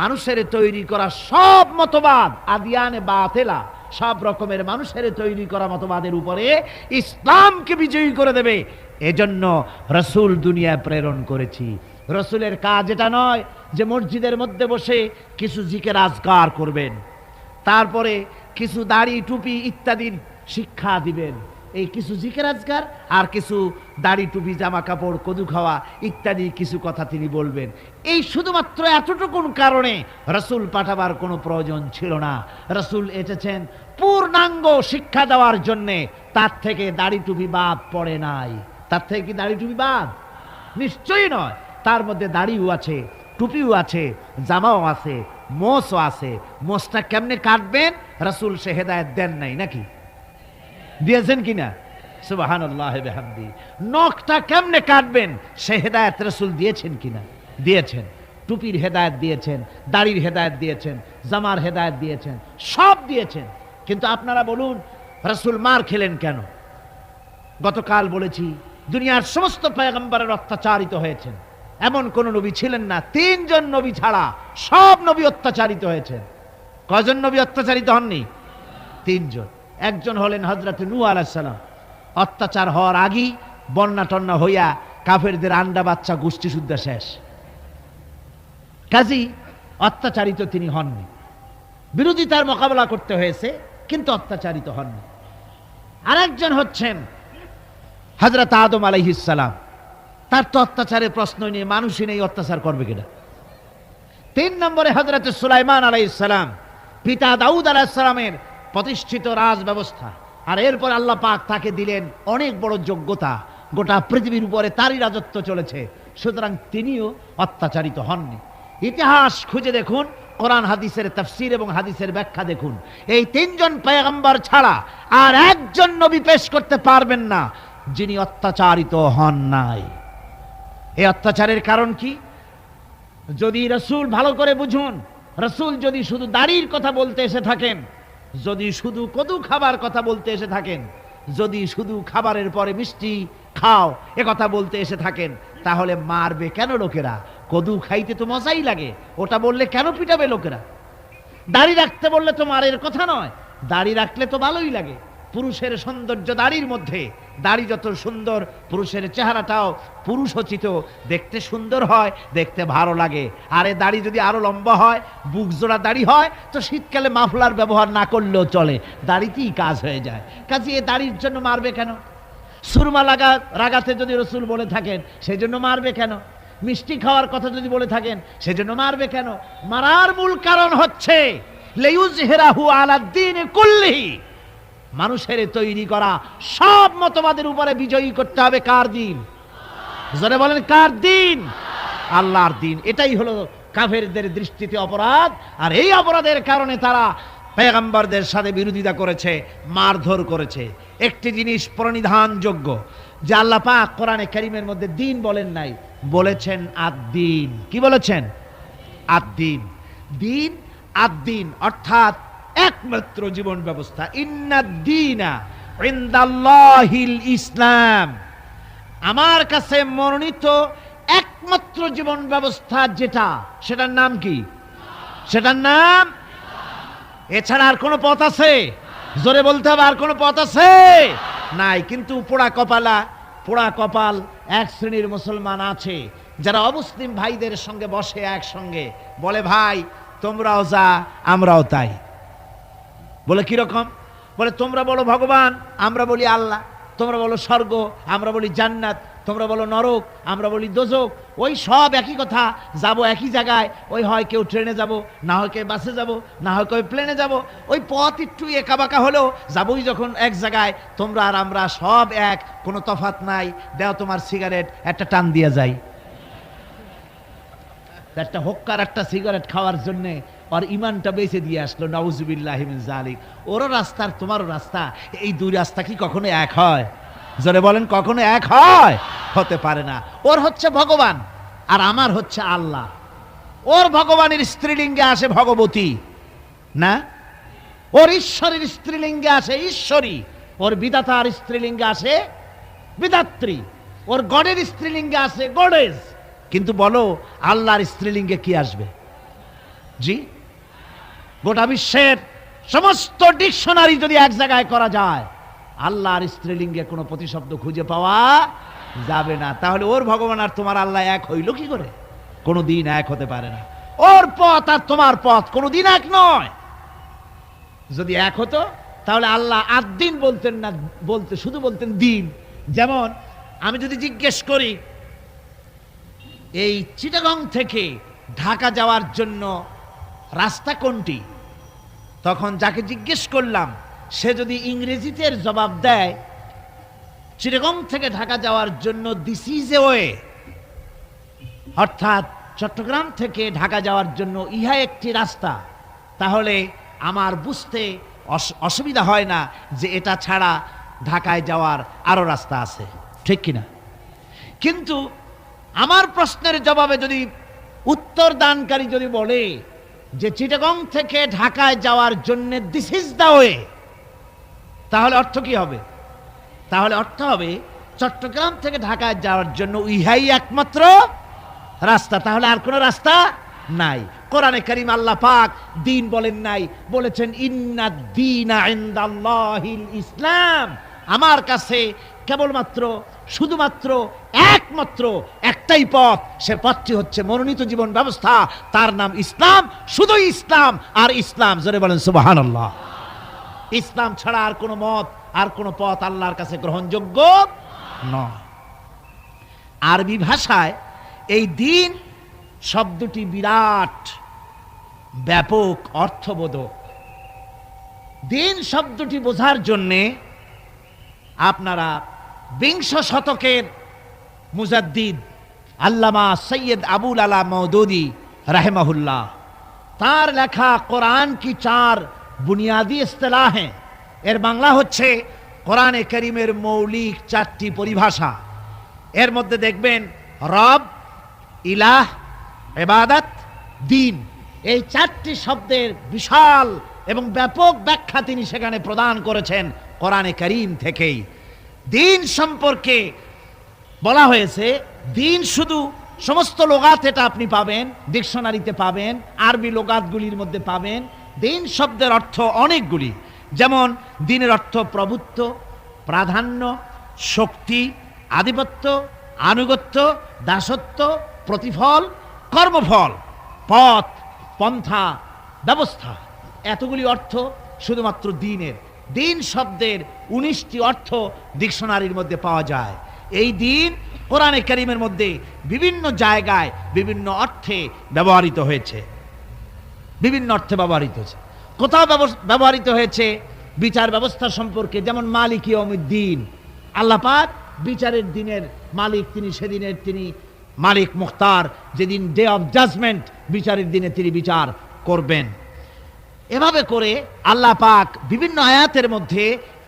মানুষের তৈরি করা সব মতবাদ, আদিয়ানে বাতিলা, সব রকমের মানুষের তৈরি করা মতবাদের উপরে ইসলামকে বিজয়ী করে দেবে। এজন্য রাসূল দুনিয়ায় প্রেরণ করেছি। রাসূলের কাজ এটা নয় যে মসজিদের মধ্যে বসে কিছু জিকির আজকার করবেন, তারপরে কিছু দাড়ি টুপি ইত্যাদির শিক্ষা দিবেন। এই কিছু জিকির আজকার আর কিছু দাড়ি টুপি জামা কাপড় কদু খাওয়া ইত্যাদি কিছু কথা তিনি বলবেন। এই শুধুমাত্র এতটুকুন কারণে রাসূল পাঠাবার কোনো প্রয়োজন ছিল না। রাসূল এসেছেন পূর্ণাঙ্গ শিক্ষা দেওয়ার জন্যে। তার থেকে দাড়ি টুপি বাদ পড়ে নাই। তার থেকে কি দাড়ি টুপি বাদ? নিশ্চয়ই নয়। তার মধ্যে দাড়িও আছে, টুপিও আছে, জামাও আছে, মোছও আছে। মোছটা কেমনে কাটবেন রাসূল সে হেদায়েত দেন নাই নাকি? দিয়েছেন কিনা? সুবহানাল্লাহি বিহামদি। নখটা কেমনে কাটবেন সে হেদায়েত রাসূল দিয়েছেন কিনা? দিয়েছেন। টুপির হেদায়েত দিয়েছেন, দাড়ির হেদায়েত দিয়েছেন, জামার হেদায়েত দিয়েছেন, সব দিয়েছেন। কিন্তু আপনারা বলুন রাসূল মার খেলেন কেন? গতকাল বলেছি দুনিয়ার সমস্ত পয়গম্বরের অত্যাচারিত হয়েছেন, এমন কোন নবী ছিলেন না। 3 জন নবী ছাড়া সব নবী অত্যাচারিত হয়েছেন। কয়জন নবী অত্যাচারিত হননি? 3 জন। একজন হলেন হযরত নূহ আলাইহিস সালাম। অত্যাচার হওয়ার আগেই বন্যা টন্যা হইয়া কাফেরদের আন্ডা বাচ্চা গোষ্ঠী শুদ্ধা শেষ। কাজী অত্যাচারিত তিনি হননি। বিরোধিতার মোকাবেলা করতে হয়েছে কিন্তু অত্যাচারিত হননি। আরেকজন হচ্ছেন হযরত আদম আলাইহিস সালাম। তার তো অত্যাচারের প্রশ্ন নেই, মানুষই নেই, অত্যাচার করবে কিনা? 3 নম্বরে হযরত সুলাইমান আলাইহিস সালাম, পিতা দাউদ আলাইহিস সালামের প্রতিষ্ঠিত রাজ ব্যবস্থা। আর এরপর আল্লাহ পাক তাকে দিলেন অনেক বড় যোগ্যতা, গোটা পৃথিবীর উপরে তারই রাজত্ব চলেছে। সুতরাং তিনিও অত্যাচারিত হননি। ইতিহাস খুঁজে দেখুন, কোরআন হাদিসের তাফসীর এবং হাদিসের ব্যাখ্যা দেখুন। এই 3 জন পয়গম্বর ছাড়া আর একজন নবী পেশ করতে পারবেন না যিনি অত্যাচারিত হন নাই। এই অত্যাচারের কারণ কি? যদি রাসূল ভালো করে বুঝুন, রাসূল যদি শুধু দাড়ির কথা বলতে এসে থাকেন, যদি শুধু কদু খাবার কথা বলতে এসে থাকেন, যদি শুধু খাবারের পরে মিষ্টি খাও এ কথা বলতে এসে থাকেন, তাহলে মারবে কেন লোকেরা? কদু খাইতে তো মজাই লাগে, ওটা বললে কেন পিটাবে লোকেরা? দাড়ি রাখতে বললে তো মারের কথা নয়, দাড়ি রাখলে তো ভালোই লাগে। পুরুষের সৌন্দর্য দাড়ির মধ্যে। দাড়ি যত সুন্দর, পুরুষের চেহারাটাও পুরুষোচিত, দেখতে সুন্দর হয়, দেখতে ভালো লাগে। আর এ দাড়ি যদি আরো লম্বা হয়, বুক জোড়া দাড়ি হয়, তো শীতকালে মাফলার ব্যবহার না করলেও চলে, দাড়িতেই কাজ হয়ে যায়। কাজে এ দাড়ির জন্য মারবে কেন? সুরমা রাগাতে যদি রাসূল বলে থাকেন সেজন্য মারবে কেন? মিষ্টি খাওয়ার কথা যদি বলে থাকেন সেজন্য মারবে কেন? মারার মূল কারণ হচ্ছে লিইয়ুযহিরাহু আলাদ দীনি কুল্লিহি। মানুষের তৈরি করা সব মতবাদের উপরে বিজয়ী করতে হবে কার দিন? জোরে বলেন কার দিন? আল্লাহর দিন। এটাই হলো কাফেরদের দৃষ্টিতে অপরাধ। আর এই অপরাধের কারণে তারা পয়গম্বরদের সাথে বিরোধিতা করেছে, মারধর করেছে। একটি জিনিস প্রণিধানযোগ্য যে আল্লাহ পাক কোরআনে কারীমের মধ্যে দিন বলেন নাই, বলেছেন আদ-দ্বীন। কি বলেছেন? আদ-দ্বীন। দিন আদ-দ্বীন অর্থাৎ একমাত্র জীবন ব্যবস্থা। ইন্নাদ-দীনা ইনদাল্লাহিল ইসলাম, আমার কাছে মনোনীত একমাত্র জীবন ব্যবস্থা যেটা, সেটার নাম কি? সেটার নাম, এছাড়া আর কোনো পথ আছে? জোরে বলতে হবে, আর কোনো পথ আছে? নাই। কিন্তু পোড়া কপাল এক শ্রেণীর মুসলমান আছে যারা অমুসলিম ভাইদের সঙ্গে বসে একসঙ্গে বলে, ভাই তোমরাও যা আমরাও তাই। বলে কিরকম? বলে তোমরা বলো ভগবান, আমরা বলি আল্লাহ। তোমরা বলো স্বর্গ, আমরা বলি জান্নাত। তোমরা বলো নরক, আমরা বলি দোজক। ওই সব একই কথা, যাব একই জায়গায়। ওই হয় কেউ ট্রেনে যাব, না হয় কেউ বাসে যাব, না হয় কেউ প্লেনে যাব। ওই পথ একটু একা বাঁকা হলেও যাবই যখন এক জায়গায়। তোমরা আর আমরা সব এক, কোনো তফাৎ নাই। দেও তোমার সিগারেট, একটা টান দিয়ে যাই। একটা হোক্কার একটা সিগারেট খাওয়ার জন্য আর ইমানটা বেঁচে দিয়ে আসলো, নাউজুবিল্লাহি মিন যালিক। ওরও রাস্তা আর তোমারও রাস্তা, এই দুই রাস্তা কি কখনো এক হয়? জোরে বলেন, কখনো এক হয়? হতে পারে না। ওর হচ্ছে ভগবান আর আমার হচ্ছে আল্লাহ। ওর ভগবানের স্ত্রীলিঙ্গে আসে ভগবতী, না? ওর ঈশ্বরের স্ত্রীলিঙ্গে আসে ঈশ্বরী। ওর বিধাতার স্ত্রীলিঙ্গে আসে বিধাত্রী। ওর গডের স্ত্রীলিঙ্গে আসে গডেস। কিন্তু বলো, আল্লাহর স্ত্রীলিঙ্গে কি আসবে? জি, গোটা বিশ্বের সমস্ত ডিকশনারি যদি এক জায়গায় করা যায়, আল্লাহর স্ত্রীলিঙ্গে কোনো প্রতিশব্দ খুঁজে পাওয়া যাবে না। তাহলে ওর ভগবান আর তোমার আল্লাহ এক হইল কি করে? কোনোদিন এক হতে পারে না। ওর পথ আর তোমার পথ কোনোদিন এক নয়। যদি এক হতো তাহলে আল্লাহ আদ-দিন বলতেন না, শুধু বলতেন দিন। যেমন আমি যদি জিজ্ঞেস করি, এই চিটাগং থেকে ঢাকা যাওয়ার জন্য রাস্তা কোনটি, তখন যাকে জিজ্ঞেস করলাম সে যদি ইংরেজিতে জবাব দেয়, চিটাগং থেকে ঢাকা যাওয়ার জন্য দিস ইজ এ ওয়ে, অর্থাৎ চট্টগ্রাম থেকে ঢাকা যাওয়ার জন্য ইহা একটি রাস্তা, তাহলে আমার বুঝতে অসুবিধা হয় না যে এটা ছাড়া ঢাকায় যাওয়ার আরো রাস্তা আছে, ঠিক কিনা? কিন্তু আমার প্রশ্নের জবাবে যদি উত্তর দানকারী যদি বলে যে চিটাগং থেকে ঢাকায় যাওয়ার জন্য দিস ইজ দ্য ওয়ে, তাহলে অর্থ কি হবে? তাহলে অর্থ হবে চট্টগ্রাম থেকে ঢাকায় যাওয়ার জন্য ইহাই একমাত্র রাস্তা, তাহলে আর কোনো রাস্তা নাই। কোরআনে কারীম আল্লাহ পাক দিন বলেন নাই, বলেছেন ইন্নাদ দীনা ইনদাল্লাহিল ইসলাম। আমার কাছে কেবলমাত্র শুধুমাত্র একমাত্র একটাই পথ, সে পথটি হচ্ছে মনোনীত জীবন ব্যবস্থা, তার নাম ইসলাম। শুধু ইসলাম আর ইসলাম। জোরে বলেন সুবহানাল্লাহ। ইসলাম ছাড়া আর কোনো মত, আর কোনো পথ আল্লাহর কাছে গ্রহণযোগ্য নয়। আরবি ভাষায় এই দিন শব্দটি বিরাট ব্যাপক অর্থবোধক। দিন শব্দটি বোঝার জন্যে আপনারা বিংশ শতকের মুজাদ্দিদ আল্লামা সৈয়দ আবুল আলা মওদুদি রাহিমাহুল্লাহ, তার লেখা কোরআন কি চার বুনিয়াদি ইস্তেলাহ हैं, এর বাংলা হচ্ছে কোরআনে কারীমের মৌলিক চারটি পরিভাষা। এর মধ্যে দেখবেন রব, ইলাহ, ইবাদত, দ্বীন, এই চারটি শব্দের বিশাল এবং ব্যাপক ব্যাখ্যা তিনি সেখানে প্রদান করেছেন কোরআনে কারীম থেকেই। দ্বীন সম্পর্কে বলা হয়েছে, দ্বীন শুধু সমস্ত লোগাত এটা আপনি পাবেন, ডিকশনারিতে পাবেন, আরবি লোগাতগুলির মধ্যে পাবেন। দ্বীন শব্দের অর্থ অনেকগুলি, যেমন দ্বীনের অর্থ প্রভুত্ব, প্রাধান্য, শক্তি, আধিপত্য, আনুগত্য, দাসত্ব, প্রতিফল, কর্মফল, পথ, পন্থা, ব্যবস্থা। এতগুলি অর্থ শুধুমাত্র দ্বীনের। দ্বীন শব্দের 19টি অর্থ ডিকশনারির মধ্যে পাওয়া যায়। এই দ্বীন কোরআনে কারীমের মধ্যে বিভিন্ন জায়গায় বিভিন্ন অর্থে ব্যবহৃত হয়েছে, বিভিন্ন অর্থে ব্যবহৃত হয়েছে। কোথাও ব্যবহৃত হয়েছে বিচার ব্যবস্থা সম্পর্কে, যেমন মালিক ইয়াউমিদ্দিন, আল্লাহ পাক বিচারের দিনের মালিক তিনি, সেদিনের তিনি মালিক মুখতার, যেদিন ডে অফ জাজমেন্ট, বিচারের দিনে তিনি বিচার করবেন। এভাবে করে আল্লাহ পাক বিভিন্ন আয়াতের মধ্যে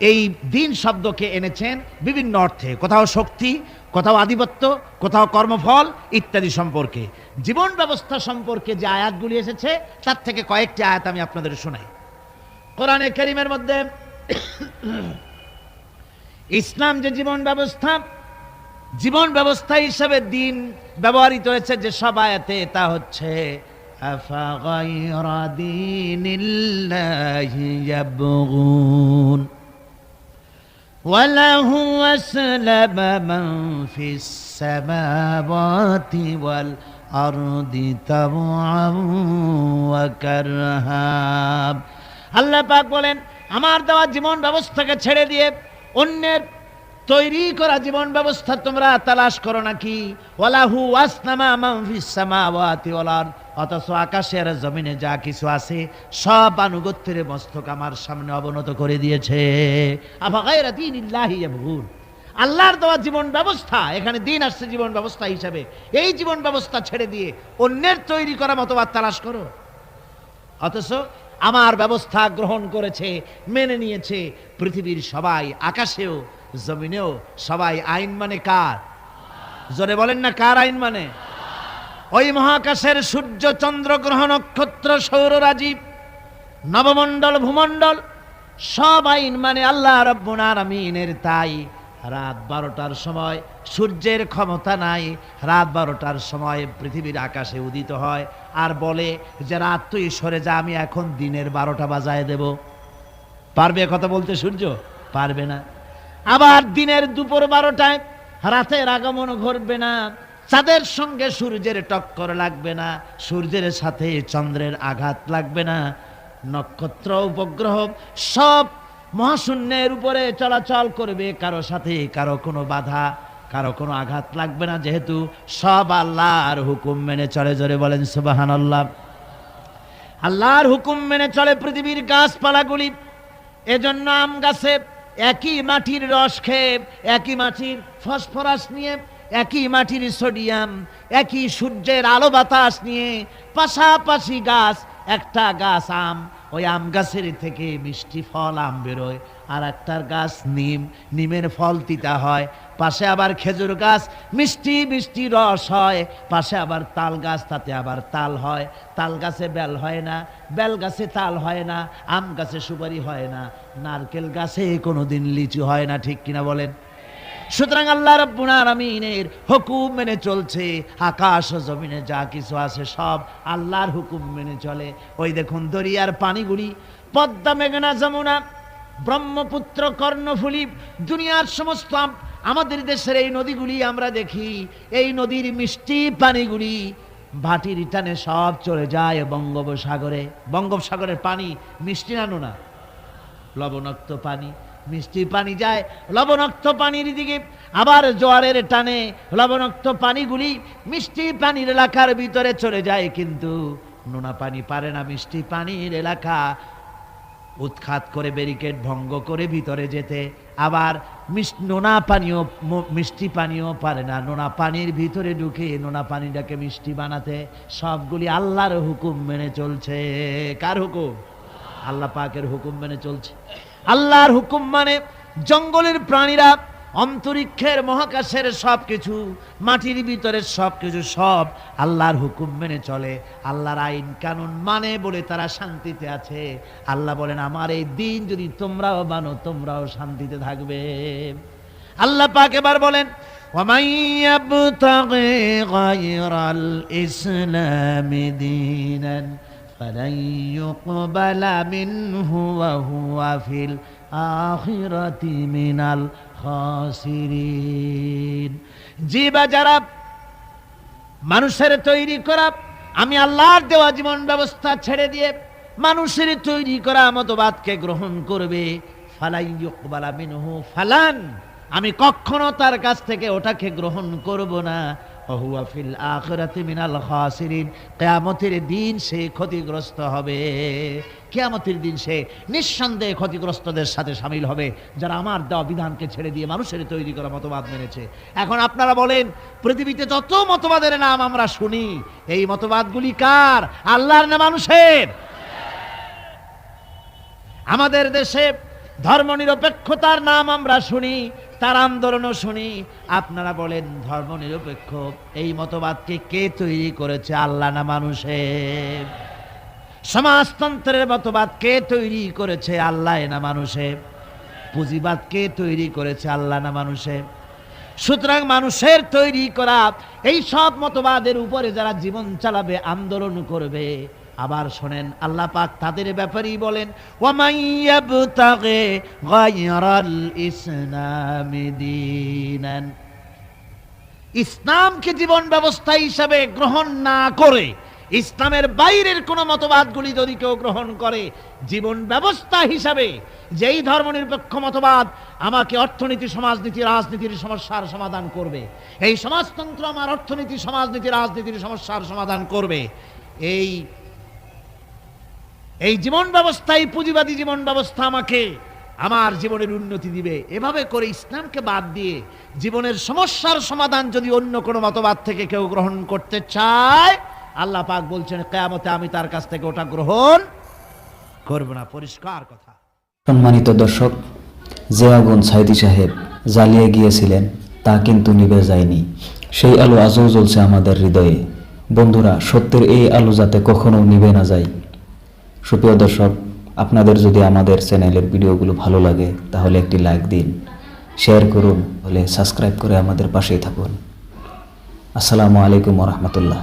এই দিন শব্দকে এনেছেন বিভিন্ন অর্থে, কোথাও শক্তি, কোথাও আধিপত্য, কোথাও কর্মফল ইত্যাদি সম্পর্কে। জীবন ব্যবস্থা সম্পর্কে যে আয়াতগুলি এসেছে তার থেকে কয়েকটি আয়াত আমি আপনাদের শোনাই। কোরআনে কারীমের মধ্যে ইসলাম যে জীবন ব্যবস্থা হিসেবে দিন ব্যবহৃত হয়েছে যে সব আয়াতে, তা হচ্ছে আফাগায়রা দীনিল্লাহি ইয়াবগুন ওয়ালাহু আসলামা মান ফিস সামাওয়াতি ওয়াল আরদি তাওআন ওয়া কারহা। আল্লাহ পাক বলেন, আমার দেওয়া জীবন ব্যবস্থাকে ছেড়ে দিয়ে অন্যের তৈরি করা জীবন ব্যবস্থা তোমরা তালাশ করো নাকি? ওয়ালাহু আসলামা মান ফিস সামাওয়াতি ওয়াল আরদ, অথচ আকাশের জমিনে যা কিছু আছে সব আনুগত্যের মস্তক আমার সামনে অবনত করে দিয়েছে। আফাগায়রা দীনিল্লাহি ইয়াবগুন, আল্লাহর দেওয়া জীবন ব্যবস্থা, এখানে দিন আসছে জীবন ব্যবস্থা হিসাবে, এই জীবন ব্যবস্থা ছেড়ে দিয়ে অন্যের তৈরি করা মতবাদ তালাশ করো। অথচ আমার ব্যবস্থা গ্রহণ করেছে, মেনে নিয়েছে পৃথিবীর সবাই, আকাশেও জমিনেও সবাই। আইন মানে কার? জোরে বলেন না, কার আইন মানে? ওই মহাকাশের সূর্য, চন্দ্র, গ্রহ, নক্ষত্র, সৌররাজি, নবমণ্ডল, ভূমণ্ডল সব আইন মানে আল্লাহ রাব্বুল আলামিনের। তাই রাত 12টার সময় সূর্যের ক্ষমতা নাই, রাত 12টার সময় পৃথিবীর আকাশে উদিত হয় আর বলে যে রাত তুই সরে যা, আমি এখন দিনের 12টা বাজায় দেব। পারবে কথা বলতে সূর্য? পারবে না। আবার দিনের দুপুর 12টায় রাতের আগমন ঘটবে না, চাঁদের সঙ্গে সূর্যের টক্কর লাগবে না, সূর্যের সাথে চন্দ্রের আঘাত লাগবে না, নক্ষত্র উপগ্রহ সব মহাশূন্যের উপরে চলাচল করবে, কারো সাথে কারো কোনো বাধা, কারো কোনো আঘাত লাগবে না, যেহেতু সব আল্লাহর হুকুম মেনে চলে। জোরে বলেন সুবহানাল্লাহ। আল্লাহর হুকুম মেনে চলে পৃথিবীর গাছপালাগুলি। এজন্য আম গাছে একই মাটির রস খেয়ে, একই মাটির ফসফরাস নিয়ে, একই মাটির সোডিয়াম, একই সূর্যের আলো বাতাস নিয়ে পাশাপাশি গাছ, একটা গাছ আম, ওই আম গাছের থেকে মিষ্টি ফল আম বেরোয়, আর একটার গাছ নিম, নিমের ফল তিতা হয়, পাশে আবার খেজুর গাছ, মিষ্টি মিষ্টি রস হয়, পাশে আবার তাল গাছ, তাতে আবার তাল হয়, তাল গাছে বেল হয় না, বেল গাছে তাল হয় না, আম গাছে সুপারি হয় না, নারকেল গাছে কোনোদিন লিচু হয় না। ঠিক কিনা বলেন? সুতরাং আল্লাহ রাব্বুল আলামিনের হুকুম মেনে চলছে, আকাশ ও জমিনে যা কিছু আছে সব আল্লাহর হুকুম মেনে চলে। ওই দেখুন দরিয়ার পানিগুলি, পদ্মা, মেঘনা, যমুনা, ব্রহ্মপুত্র, কর্ণফুলী, দুনিয়ার সমস্ত আমাদের দেশের এই নদীগুলি আমরা দেখি, এই নদীর মিষ্টি পানিগুলি ভাটির টানে সব চলে যায় বঙ্গোপসাগরে। বঙ্গোপসাগরের পানি মিষ্টি না নোনা? লবণাক্ত পানি, মিষ্টি পানি যায় লবণাক্ত পানির দিকে, আবার জোয়ারের টানে লবণাক্ত পানিগুলি মিষ্টি পানির এলাকার ভিতরে চলে যায়, কিন্তু নোনা পানি পারে না মিষ্টি পানির এলাকা উৎখাত করে, ব্যারিকেড ভঙ্গ করে ভিতরে যেতে। আবার নোনা পানিও, মিষ্টি পানিও পারে না নোনা পানির ভিতরে ঢুকে নোনা পানিটাকে মিষ্টি বানাতে। সবগুলি আল্লাহর হুকুম মেনে চলছে। কার হুকুম? আল্লাহ পাকের হুকুম মেনে চলছে। আল্লাহর হুকুম মানে জঙ্গলের প্রাণীরা, অন্তরিক্ষের মহাকাশের সব কিছু, মাটির ভিতরের সব কিছু সব আল্লাহর হুকুম মেনে চলে, আল্লাহর আইন কানুন মানে বলে তারা শান্তিতে আছে। আল্লাহ বলেন, আমার এই দিন যদি তোমরাও মানো তোমরাও শান্তিতে থাকবে। আল্লাহ পাক এবার বলেন, وَمَن يَبْتَغِ غَيْرَ الْإِسْلَامِ دِينًا فَلَن يُقْبَلَ مِنْهُ وَهُوَ فِي الْآخِرَةِ مِنَ الْخَاسِرِينَ। জীবা যারা মানুষের তৈরি করা, আমি আল্লাহর দেওয়া জীবন ব্যবস্থা ছেড়ে দিয়ে মানুষের তৈরি করা মতবাদকে গ্রহণ করবে, ফালাই ইউকবালা মিনহু, ফালান, আমি কখনো তার কাছ থেকে ওটাকে গ্রহণ করব না। ওহুয়া ফিল আখিরাতি মিনাল খাসিরিন, কিয়ামতের দিন সে ক্ষতিগ্রস্ত হবে। কিয়ামতের দিন সে নিঃসন্দেহে ক্ষতিগ্রস্তদের সাথে শামিল হবে, যারা আমার দেওয়া বিধানকে ছেড়ে দিয়ে মানুষের তৈরি করা মতবাদ মেনেছে। এখন আপনারা বলেন, পৃথিবীতে যত মতবাদের নাম আমরা শুনি, এই মতবাদগুলি কার? আল্লাহর না মানুষের? আমাদের দেশে ধর্মনিরপেক্ষতার নাম আমরা শুনি, তার আন্দোলনও শুনি। আপনারা বলেন, ধর্মনিরপেক্ষ এই মতবাদকে কে তৈরি করেছে? আল্লাহ না মানুষের? সমাজতন্ত্রের মতবাদ কে তৈরি করেছে? আল্লাহ না মানুষের? পুঁজিবাদকে তৈরি করেছে আল্লাহ না মানুষে? সুতরাং মানুষের তৈরি করা এই সব মতবাদের উপরে যারা জীবন চালাবে, আন্দোলন করবে, আবার শোনেন আল্লাহ পাক তাদের ব্যাপারেই বলেন, ওয়ামাইয়াবতাগি গায়রাল ইসলামি দীনান, ইসলামকে জীবন ব্যবস্থা হিসাবে গ্রহণ না করে ইসলামের বাইরের কোন মতবাদগুলি যদি কেউ গ্রহণ করে জীবন ব্যবস্থা হিসাবে, যেই ধর্মনিরপেক্ষ মতবাদ আমাকে অর্থনীতি, সমাজনীতি, রাজনীতির সমস্যার সমাধান করবে, এই সমাজতন্ত্র আমার অর্থনীতি, সমাজনীতি, রাজনীতির সমস্যার সমাধান করবে, এই জীবন ব্যবস্থা, এই পুঁজিবাদী জীবন ব্যবস্থা আমাকে আমার জীবনের উন্নতি দিবে, এভাবে করে ইসলামকে বাদ দিয়ে জীবনের সমস্যার সমাধান যদি অন্য কোনো মতবাদ থেকে কেউ গ্রহণ করতে চায়, আল্লাহ পাক বলছেন কিয়ামতে আমি তার কাছ থেকে ওটা গ্রহণ করব না। পরিষ্কার কথা। সম্মানিত দর্শক, যে আগুন সাইদি সাহেব জ্বালিয়ে গিয়েছিলেন তা কিন্তু নিভে যায়নি, সেই আলো আজও জ্বলছে আমাদের হৃদয়ে। বন্ধুরা, সত্যের এই আলো যাতে কখনো নিভে না যায়। সুপ্রিয় দর্শক, আপনাদের যদি আমাদের চ্যানেলের ভিডিওগুলো ভালো লাগে তাহলে একটি লাইক দিন, শেয়ার করুন, হলে সাবস্ক্রাইব করে আমাদের পাশেই থাকুন। আসসালামু আলাইকুম ওয়া রাহমাতুল্লাহ।